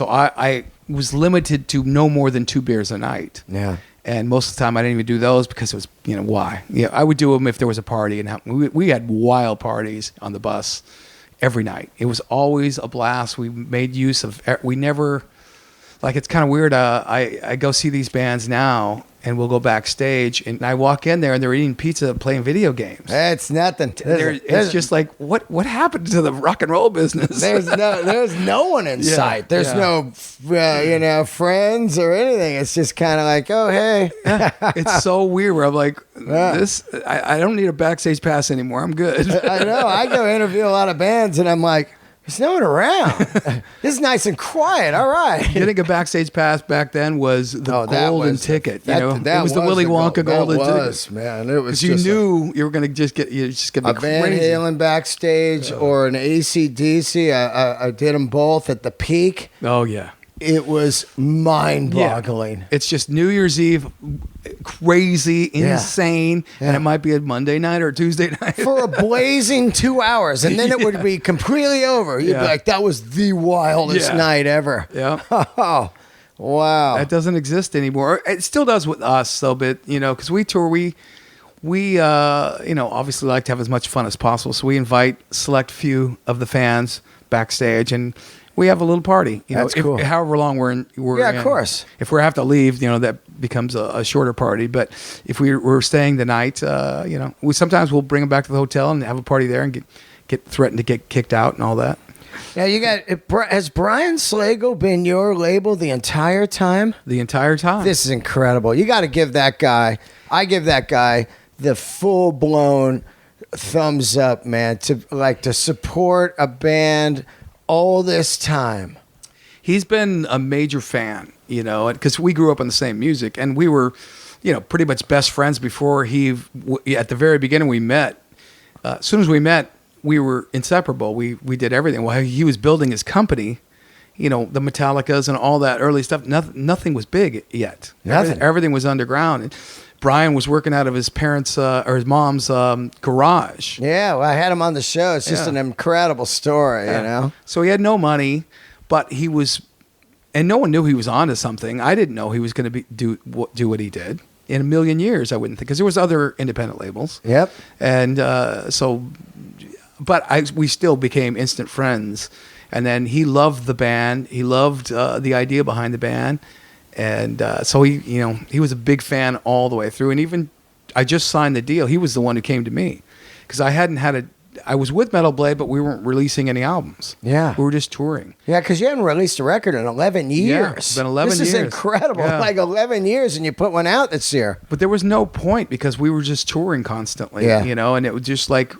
I was limited to no more than 2 beers a night. Yeah. And most of the time I didn't even do those because it was, why? Yeah, I would do them if there was a party. And we had wild parties on the bus every night. It was always a blast. We made use of, we never, it's kind of weird. I go see these bands now and we'll go backstage and I walk in there and they're eating pizza and playing video games. It's nothing. It's just like, what happened to the rock and roll business? There's no one in sight. There's no, friends or anything. It's just kind of like, oh, hey. It's so weird where I'm like, I don't need a backstage pass anymore. I'm good. I know. I go interview a lot of bands and I'm like, there's no one around. This is nice and quiet. All right. Getting a backstage pass back then was the golden ticket. It was the Willy Wonka golden ticket. Man. It was because you knew you were going to just get a Van Halen backstage or an AC/DC. I did them both at the peak. Oh yeah. It was mind-boggling. Yeah. It's just New Year's Eve, crazy, insane, and it might be a Monday night or a Tuesday night. For a blazing 2 hours, and then it would be completely over. You'd be like, that was the wildest night ever. Yeah. Oh, wow. That doesn't exist anymore. It still does with us, though, but, because we tour, we obviously like to have as much fun as possible, so we invite select few of the fans backstage, and we have a little party. That's cool. However long we're in. Of course. If we have to leave, that becomes a shorter party. But if we're staying the night, sometimes we'll bring them back to the hotel and have a party there and get threatened to get kicked out and all that. Now has Brian Slagle been your label the entire time? The entire time. This is incredible. You got to give that guy. I give that guy the full blown thumbs up, man. To support a band all this time. He's been a major fan, because we grew up on the same music and we were, pretty much best friends before at the very beginning we met. As soon as we met, we were inseparable. We did everything. While he was building his company, the Metallicas and all that early stuff, nothing was big yet. Nothing. Everything was underground. And Brian was working out of his parents' or his mom's garage. Yeah, well, I had him on the show. It's just an incredible story, So he had no money, but he was, and no one knew he was onto something. I didn't know he was going to do what he did in a million years. I wouldn't think, because there was other independent labels. Yep. And we still became instant friends. And then he loved the band. He loved the idea behind the band. And so he was a big fan all the way through. And even I just signed the deal. He was the one who came to me because I was with Metal Blade, but we weren't releasing any albums. Yeah. We were just touring. Yeah, because you hadn't released a record in 11 years. Yeah, it's been 11 years. This is incredible. Yeah. Like 11 years and you put one out this year. But there was no point because we were just touring constantly, and it was just like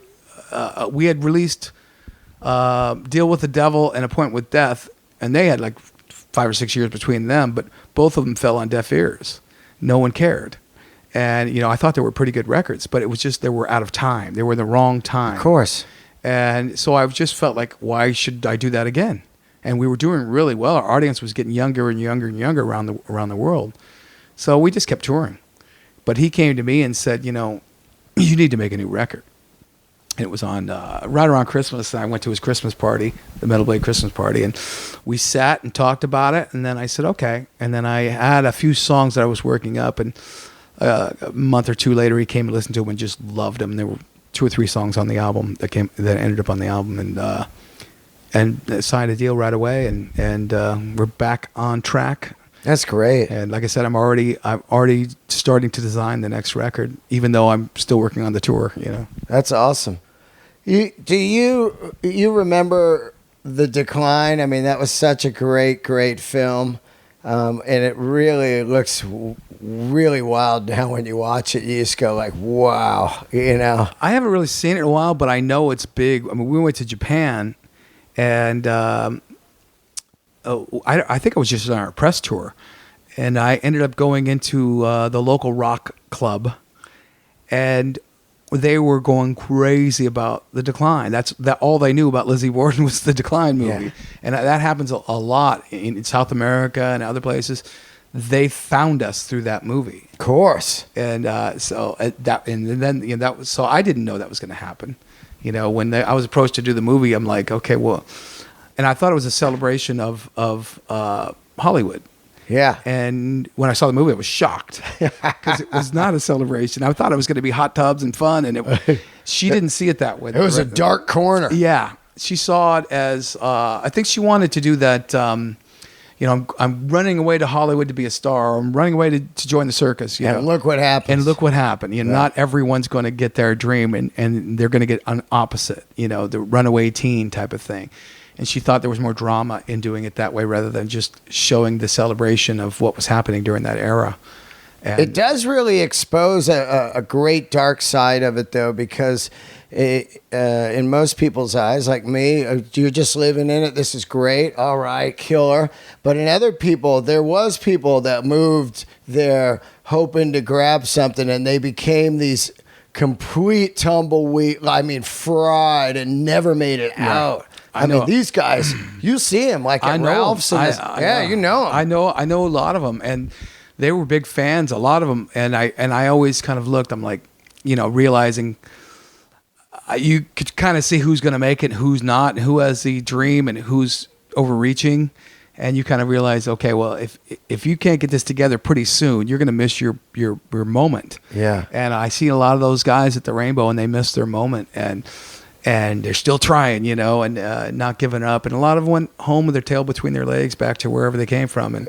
we had released Deal with the Devil and A Point with Death, and they had like 5 or 6 years between them, but both of them fell on deaf ears. No one cared. And, I thought they were pretty good records, but it was just they were out of time. They were in the wrong time. Of course. And so I just felt like, why should I do that again? And we were doing really well. Our audience was getting younger and younger and younger around the world. So we just kept touring. But he came to me and said, you need to make a new record. And it was on right around Christmas. And I went to his Christmas party, the Metal Blade Christmas party, and we sat and talked about it. And then I said, okay. And then I had a few songs that I was working up. And a month or two later, he came and listened to them and just loved them. They were 2 or 3 songs on the album that ended up on the album, and signed a deal right away, and we're back on track. That's great. And like I said, I'm already starting to design the next record, even though I'm still working on the tour. That's awesome. Do you remember The Decline? I mean, that was such a great film, and it really looks really wild now when you watch it. You just go like, wow, I haven't really seen it in a while, but I know it's big. I mean, we went to Japan, and I think I was just on our press tour, and I ended up going into the local rock club, and they were going crazy about The Decline. That all they knew about Lizzy Borden was the Decline movie, and that happens a lot in South America and other places. They found us through that movie, of course, and so I didn't know that was going to happen. When I was approached to do the movie, I'm like, okay, well. And I thought it was a celebration of Hollywood. Yeah. And when I saw the movie, I was shocked because it was not a celebration. I thought it was going to be hot tubs and fun, and she didn't see it that way. It was a dark corner. Yeah. She saw it as, I think she wanted to do that, I'm running away to Hollywood to be a star. I'm running away to join the circus. And look what happened. And look what happened. Not everyone's going to get their dream, and they're going to get an opposite, the runaway teen type of thing. And she thought there was more drama in doing it that way rather than just showing the celebration of what was happening during that era. And it does really expose a great dark side of it, though, because in most people's eyes, like me, you're just living in it. This is great. All right, killer. But in other people, there was people that moved there hoping to grab something, and they became these complete tumbleweed, fried, and never made it out. I mean, these guys, you see them like at Ralph's. You know them. I know a lot of them, and they were big fans, a lot of them. And I always kind of looked, I'm like, realizing you could kind of see who's going to make it, who's not, and who has the dream and who's overreaching. And you kind of realize, okay, well, if you can't get this together pretty soon, you're going to miss your moment. Yeah. And I see a lot of those guys at the Rainbow, and they miss their moment, and they're still trying, and not giving up. And a lot of them went home with their tail between their legs, back to wherever they came from. And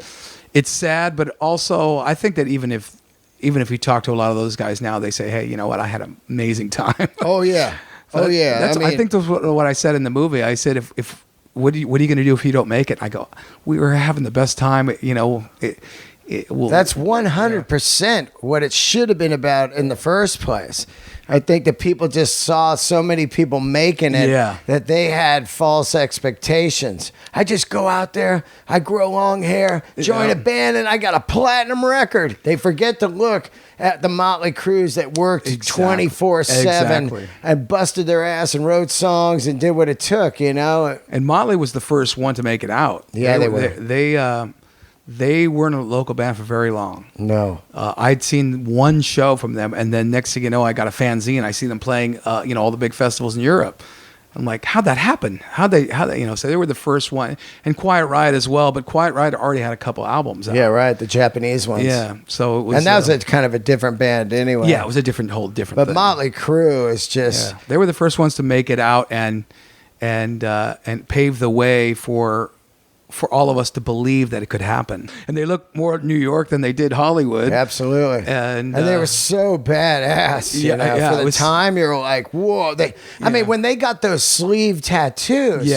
it's sad, but also I think that even if you talk to a lot of those guys now, they say, hey, you know what? I had an amazing time. Oh yeah, oh yeah. I think that's what I said in the movie. I said, if what are you going to do if you don't make it? I go, we were having the best time. That's 100% what it should have been about in the first place. I think that people just saw so many people making it that they had false expectations. I just go out there, I grow long hair, join a band, and I got a platinum record. They forget to look at the Motley Crues that worked 24/7 and busted their ass and wrote songs and did what it took, And Motley was the first one to make it out. Yeah, they were. They weren't a local band for very long. No. I'd seen one show from them, and then next thing you know, I got a fanzine. I see them playing, all the big festivals in Europe. I'm like, how'd that happen? How they, so they were the first one. And Quiet Riot as well, but Quiet Riot already had a couple albums out. Yeah, right, the Japanese ones. Yeah, so it was. And that was a kind of a different band anyway. Yeah, it was a whole different But thing. Motley Crue is just... Yeah. They were the first ones to make it out and pave the way for all of us to believe that it could happen. And they look more at New York than they did Hollywood. Absolutely. And they were so badass. For the time, you were like, whoa. I mean, when they got those sleeve tattoos,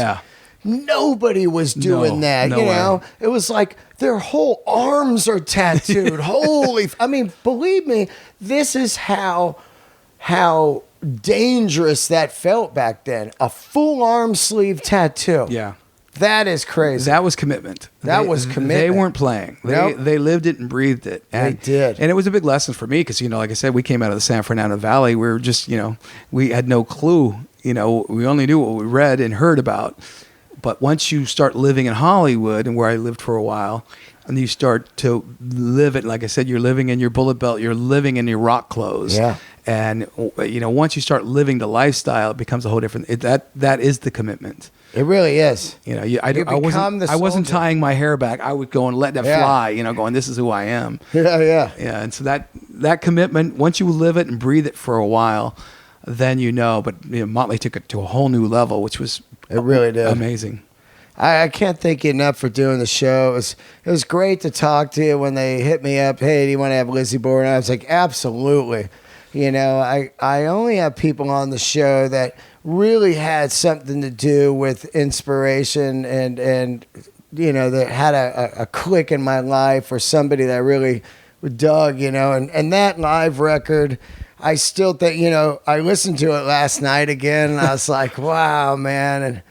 nobody was doing that. No way. It was like their whole arms are tattooed. Holy, I mean, believe me, this is how dangerous that felt back then. A full arm sleeve tattoo. Yeah. That is crazy. That was commitment. That was commitment. They weren't playing. They lived it and breathed it. And, they did. And it was a big lesson for me because, like I said, we came out of the San Fernando Valley. We were just, we had no clue. We only knew what we read and heard about. But once you start living in Hollywood, and where I lived for a while, and you start to live it, like I said, you're living in your bullet belt, you're living in your rock clothes. Yeah. And, once you start living the lifestyle, it becomes a whole different, that is the commitment. It really is. I wasn't tying my hair back. I would go and let that fly, going, this is who I am. Yeah. Yeah. And so that commitment, once you live it and breathe it for a while, then you know. But Motley took it to a whole new level, which was really did. Amazing. I can't thank you enough for doing the show. It was great to talk to you when they hit me up. Hey, do you want to have Lizzy Borden? I was like, absolutely. I only have people on the show that really had something to do with inspiration and that had a click in my life, or somebody that really dug, and that live record, I still think, I listened to it last night again, and I was like, wow, man.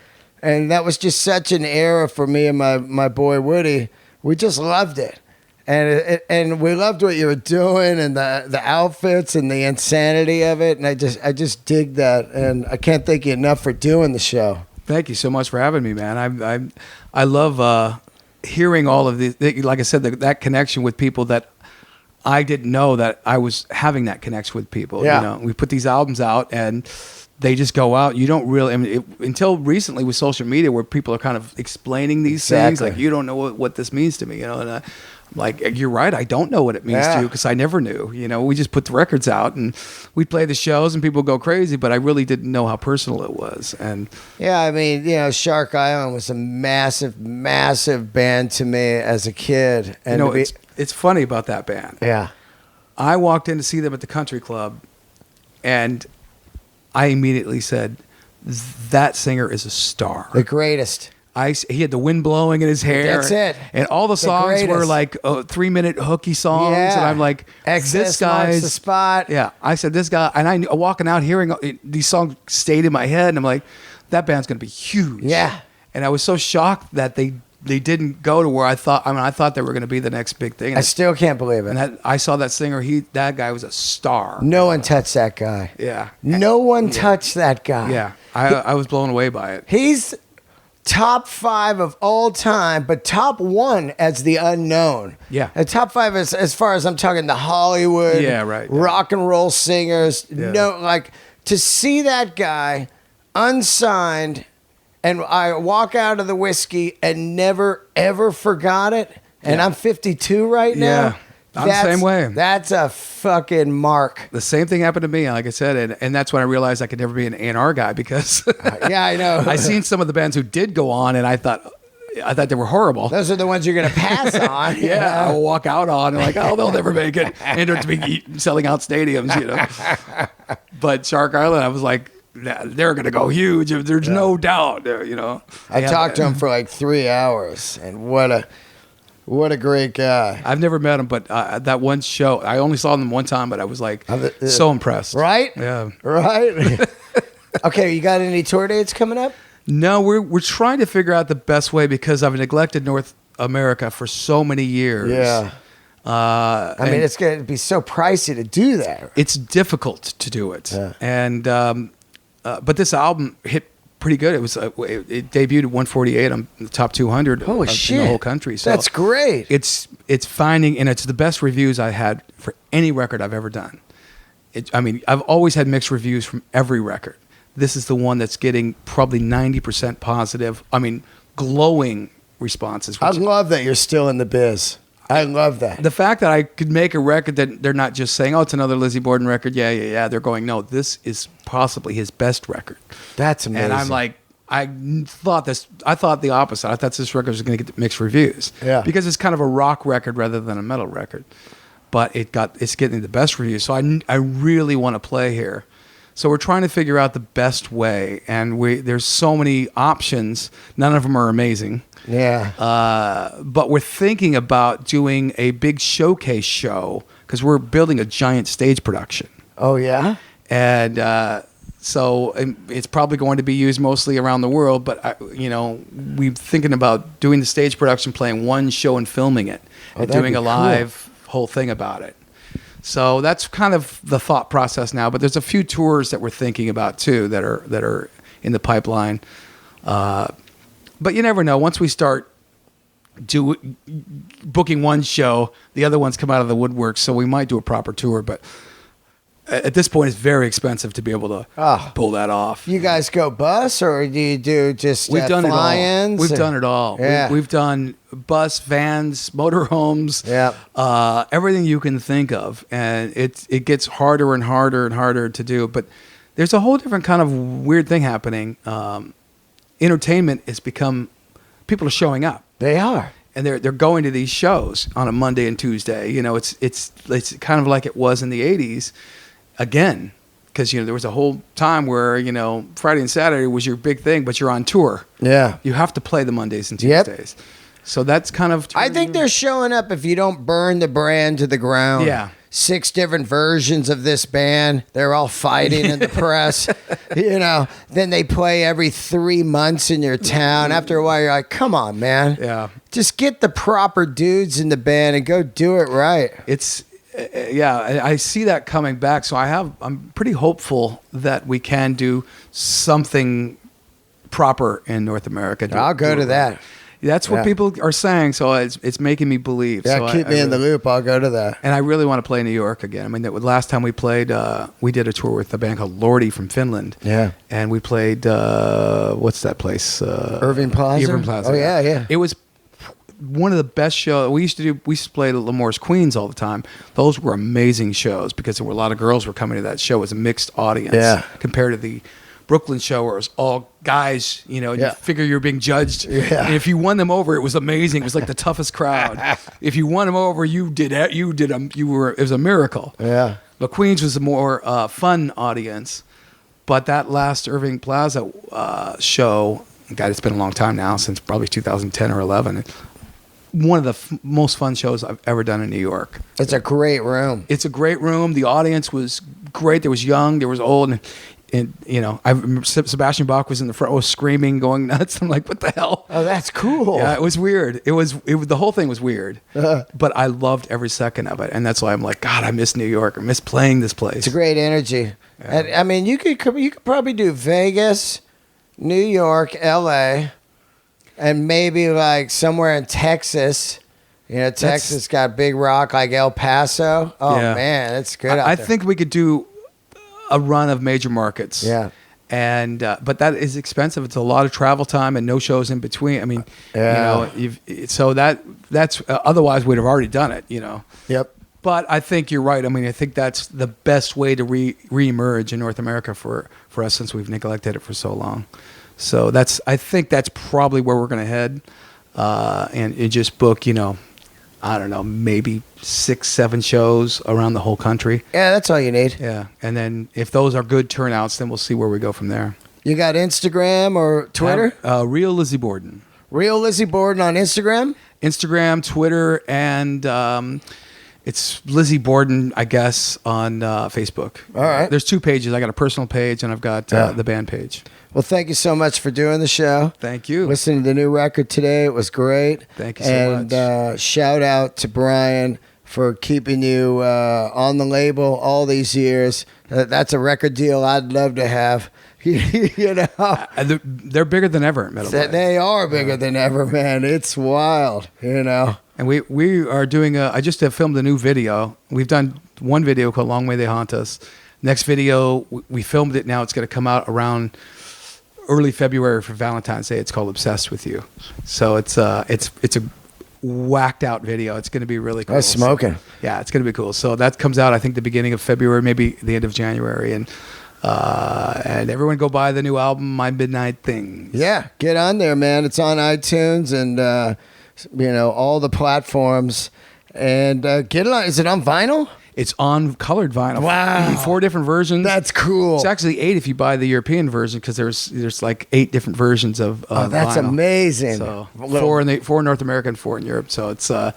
And that was just such an era for me and my boy Woody. We just loved it. And we loved what you were doing, and the outfits and the insanity of it. And I just dig that. And I can't thank you enough for doing the show. Thank you so much for having me, man. I love hearing all of these. Like I said, that connection with people that I didn't know that I was having that connection with people. Yeah. We put these albums out, and they just go out. You don't really, until recently with social media, where people are kind of explaining these things, like, you don't know what this means to me, and I'm like, you're right, I don't know what it means to you, because I never knew. We just put the records out, and we'd play the shows, and people go crazy, but I really didn't know how personal it was. And Shark Island was a massive, massive band to me as a kid. And it's funny about that band. Yeah. I walked in to see them at the country club, and I immediately said, that singer is a star. The greatest. He had the wind blowing in his hair. That's it. And all the songs were like 3-minute hooky songs. Yeah. And I'm like, this guy's the spot. Yeah. I said, this guy, and I walking out hearing these songs stayed in my head. And I'm like, that band's going to be huge. Yeah. And I was so shocked that they didn't go to where I thought. I thought they were going to be the next big thing. I still can't believe it. And I saw that singer. That guy was a star. No one touched that guy. Yeah. No one touched that guy. Yeah. I was blown away by it. He's top 5 of all time, but top 1 as the unknown. Yeah. And top 5 as far as I'm talking the Hollywood, rock and roll singers. Yeah. To see that guy unsigned. And I walk out of the whiskey and never, ever forgot it. And I'm 52 right now. Yeah, I'm the same way. That's a fucking mark. The same thing happened to me, like I said. And that's when I realized I could never be an A&R guy, because yeah, I know. I seen some of the bands who did go on, and I thought they were horrible. Those are the ones you're going to pass on. Yeah, I'll walk out on, and they'll never make it. End up to be selling out stadiums, But Shark Island, I was like, they're going to go huge. There's no doubt. I talked to him for like 3 hours, and what a great guy. I've never met him, but that one show, I only saw them one time, but I was like so impressed. Right? Yeah. Right? Okay, you got any tour dates coming up? No, we're trying to figure out the best way, because I've neglected North America for so many years. Yeah. It's going to be so pricey to do that. It's difficult to do it. Yeah. And but this album hit pretty good. It was it debuted at 148 on the top 200 Holy in shit. the whole country. So that's great. It's finding, and it's the best reviews I had for any record I've ever done. I've always had mixed reviews from every record. This is the one that's getting probably 90% positive. Glowing responses. I love that you're still in the biz. I love that. The fact that I could make a record that they're not just saying, oh, it's another Lizzy Borden record. Yeah. They're going, no, this is possibly his best record. That's amazing. And I'm like, I thought the opposite. I thought this record was going to get mixed reviews. Yeah. Because it's kind of a rock record rather than a metal record. But it's getting the best reviews. So I really want to play here. So we're trying to figure out the best way. And there's so many options. None of them are amazing. Yeah. But we're thinking about doing a big showcase show, because we're building a giant stage production. Oh, yeah? And so it's probably going to be used mostly around the world. But, we're thinking about doing the stage production, playing one show and filming it, and doing a live whole thing about it. So that's kind of the thought process now. But there's a few tours that we're thinking about, too, that are in the pipeline. But you never know. Once we start booking one show, the other ones come out of the woodwork. So we might do a proper tour. But at this point, it's very expensive to be able to pull that off. You guys go bus, or do you do just We've done fly-ins? We've done it all. Yeah. We've done bus, vans, motorhomes, everything you can think of. And it gets harder and harder and harder to do. But there's a whole different kind of weird thing happening. Entertainment has become, people are showing up. They are. And they're going to these shows on a Monday and Tuesday. You know, it's kind of like it was in the 80s again. Because, you know, there was a whole time where, you know, Friday and Saturday was your big thing, but you're on tour. Yeah. You have to play the Mondays and Tuesdays. Yep. So that's kind of... I think they're showing up if you don't burn the brand to the ground. Yeah. 6 different versions of this band. They're all fighting in the press. You know, then they play every 3 months in your town. After a while, you're like, come on, man. Yeah. Just get the proper dudes in the band and go do it right. It's... Yeah, I see that coming back. So I'm pretty hopeful that we can do something proper in North America. I'll go to that. That's what people are saying. So it's making me believe. Yeah, so keep me in the loop. I'll go to that. And I really want to play New York again. I mean, the last time we played, we did a tour with a band called Lordi from Finland. Yeah. And we played, what's that place? Irving Plaza? Irving Plaza. Oh, yeah. It was one of the best shows. We used to play at Lemore's Queens all the time. Those were amazing shows because there were a lot of girls were coming to that show. It was a mixed audience compared to the Brooklyn show where it was all guys, you know, and you figure you're being judged. Yeah. And if you won them over, it was amazing. It was like the toughest crowd. If you won them over, it was a miracle. Yeah. But Queens was a more fun audience. But that last Irving Plaza show, God, it's been a long time now, since probably 2010 or 11. One of the most fun shows I've ever done in New York. It's a great room. It's a great room. The audience was great. There was young, there was old, and you know, I remember Sebastian Bach was in the front, was screaming, going nuts. I'm like, what the hell? Oh, that's cool. Yeah, it was weird. It was the whole thing was weird, but I loved every second of it, and that's why I'm like, God, I miss New York. I miss playing this place. It's a great energy. Yeah. And, I mean, you could probably do Vegas, New York, L.A., and maybe like somewhere in Texas. You know, Texas got big rock like El Paso. Oh, man, it's good out there. I think we could do a run of major markets. Yeah. And but that is expensive. It's a lot of travel time and no shows in between. I mean, you know, so that's otherwise we'd have already done it, you know. Yep. But I think you're right. I mean, I think that's the best way to reemerge in North America for us, since we've neglected it for so long. So I think that's probably where we're going to head, and just book, you know, I don't know, maybe 6-7 shows around the whole country. Yeah, that's all you need. Yeah, and then if those are good turnouts, then we'll see where we go from there. You got Instagram or Twitter? Real Lizzy Borden. Real Lizzy Borden on Instagram? Instagram, Twitter, and it's Lizzy Borden, I guess, on Facebook. All right. There's 2 pages. I got a personal page, and I've got the band page. Well, thank you so much for doing the show. Thank you. Listening to the new record today, it was great. Thank you so much. And shout out to Brian for keeping you on the label all these years. That's a record deal I'd love to have. You know, they're bigger than ever, Metal Blade. They are bigger than ever, man. It's wild, you know. And we are doing I just have filmed a new video. We've done one video called Long May They Haunt Us. Next video, we filmed it now. It's going to come out around early February for Valentine's Day. It's called Obsessed with You. So it's a whacked out video. It's going to be really cool. That's smoking. So, yeah, it's going to be cool. So that comes out, I think, the beginning of February, maybe the end of January. And everyone go buy the new album, My Midnight Thing. Yeah, get on there, man. It's on iTunes and you know, all the platforms. And get it on. Is it on vinyl? It's on colored vinyl. Wow. 4 different versions. That's cool. It's actually 8 if you buy the European version, because there's like 8 different versions of that's vinyl. Amazing. So 4 in North America and 4 in Europe. So it's the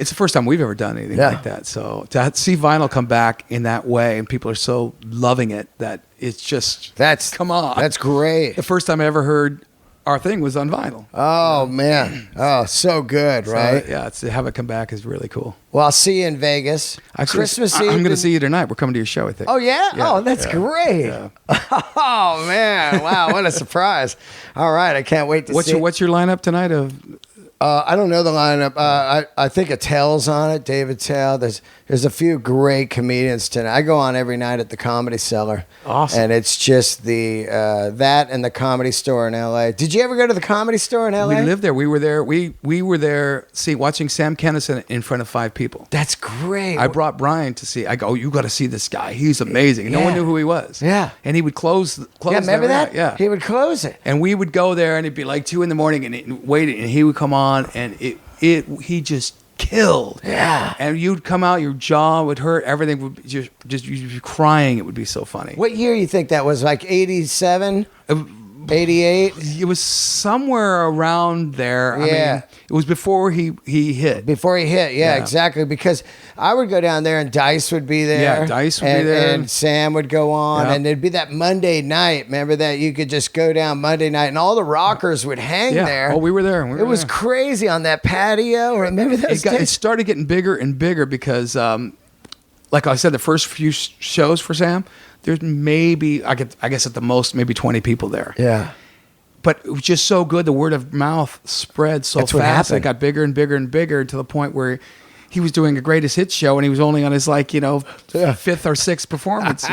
first time we've ever done anything like that. So to see vinyl come back in that way, and people are so loving it, that it's just come on. That's great. The first time I ever heard our thing was on vinyl. Oh, man. Oh, so good, right? So, yeah, to have it come back is really cool. Well, I'll see you in Vegas. Actually, Christmas Eve. I'm going to see you tonight. We're coming to your show, I think. Oh, yeah? Oh, that's great. Yeah. Oh, man. Wow, what a surprise. All right, I can't wait to see. What's your lineup tonight of... I don't know the lineup. I think Attell's on it, David Tell. There's a few great comedians tonight. I go on every night at the Comedy Cellar. Awesome. And it's just the that and the Comedy Store in L.A. Did you ever go to the Comedy Store in L.A.? We lived there. We were there. We were there. Watching Sam Kinison in front of 5 people. That's great. I brought Brian to see. I go, you got to see this guy. He's amazing. No one knew who he was. Yeah. And he would close. Yeah, remember that? Yeah. He would close it. And we would go there, and it'd be like 2 a.m, and wait, and he would come on, and he just killed. Yeah. And you'd come out, your jaw would hurt, everything would be just you'd be crying. It would be so funny. What year you think that was? Like 87? 88? It was somewhere around there. I mean, it was before he hit. Before he hit, yeah, exactly. Because I would go down there and Dice would be there. Yeah, Dice would be there. And Sam would go on. Yeah. And there'd be that Monday night. Remember that? You could just go down Monday night and all the rockers would hang there. Oh, we were there. It was crazy on that patio. Remember those days? It started getting bigger and bigger because, like I said, the first few shows for Sam, there's maybe, I guess at the most, maybe 20 people there. Yeah. But it was just so good. The word of mouth spread so That's what fast. happened. It got bigger and bigger and bigger to the point where he was doing a greatest hits show and he was only on his 5th or 6th performance.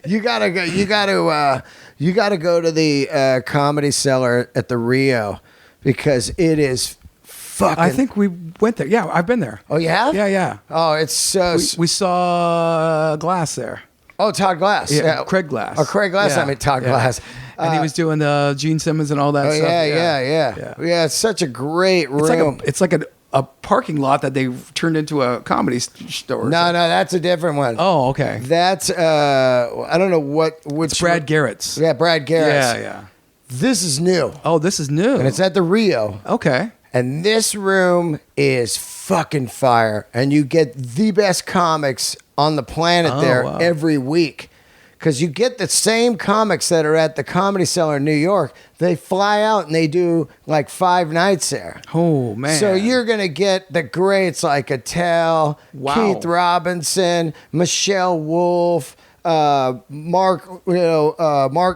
You gotta go. You gotta go to the Comedy Cellar at the Rio because it is fucking. I think we went there. Yeah, I've been there. Oh, you have? Yeah. Oh, it's so. We saw Glass there. Oh, Todd Glass. Yeah, Craig Glass. Oh, Craig Glass. Yeah, I mean, Todd Glass. And he was doing the Gene Simmons and all that stuff. Yeah. It's such a great room. It's like a parking lot that they turned into a comedy store. No, that's a different one. Oh, okay. That's I don't know which. It's Brad Garrett's. Yeah, Brad Garrett's. Yeah. This is new. Oh, this is new. And it's at the Rio. Okay. And this room is fucking fire. And you get the best comics on the planet every week. Because you get the same comics that are at the Comedy Cellar in New York. They fly out and they do like 5 nights there. Oh, man. So you're going to get the greats like Attell, Keith Robinson, Michelle Wolf, Mark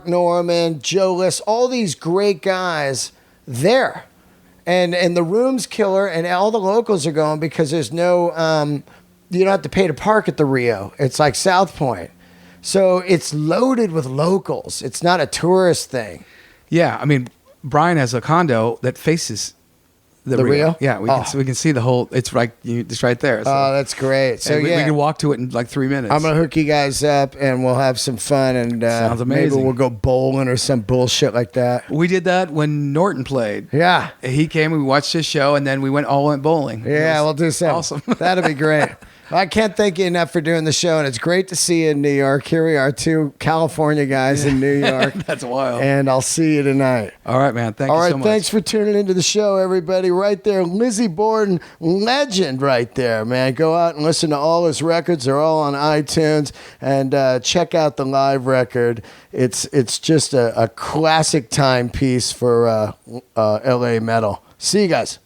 Norman, Joe List, all these great guys there. And the room's killer, and all the locals are going because there's no, you don't have to pay to park at the Rio. It's like South Point. So it's loaded with locals. It's not a tourist thing. Yeah, I mean, Brian has a condo that faces the Rio. Yeah, we can see the whole. It's right there. So. Oh, that's great. So we can walk to it in like 3 minutes. I'm gonna hook you guys up, and we'll have some fun. And sounds amazing. Maybe we'll go bowling or some bullshit like that. We did that when Norton played. Yeah, he came. We watched his show, and then we went bowling. Yeah, we'll do something. Awesome. That'll be great. I can't thank you enough for doing the show, and it's great to see you in New York. Here we are, 2 California guys in New York. That's wild. And I'll see you tonight. All right, man. Thank you so much. Thanks for tuning into the show, everybody. Right there, Lizzy Borden, legend right there, man. Go out and listen to all his records. They're all on iTunes. And check out the live record. It's just a classic timepiece for LA metal. See you guys.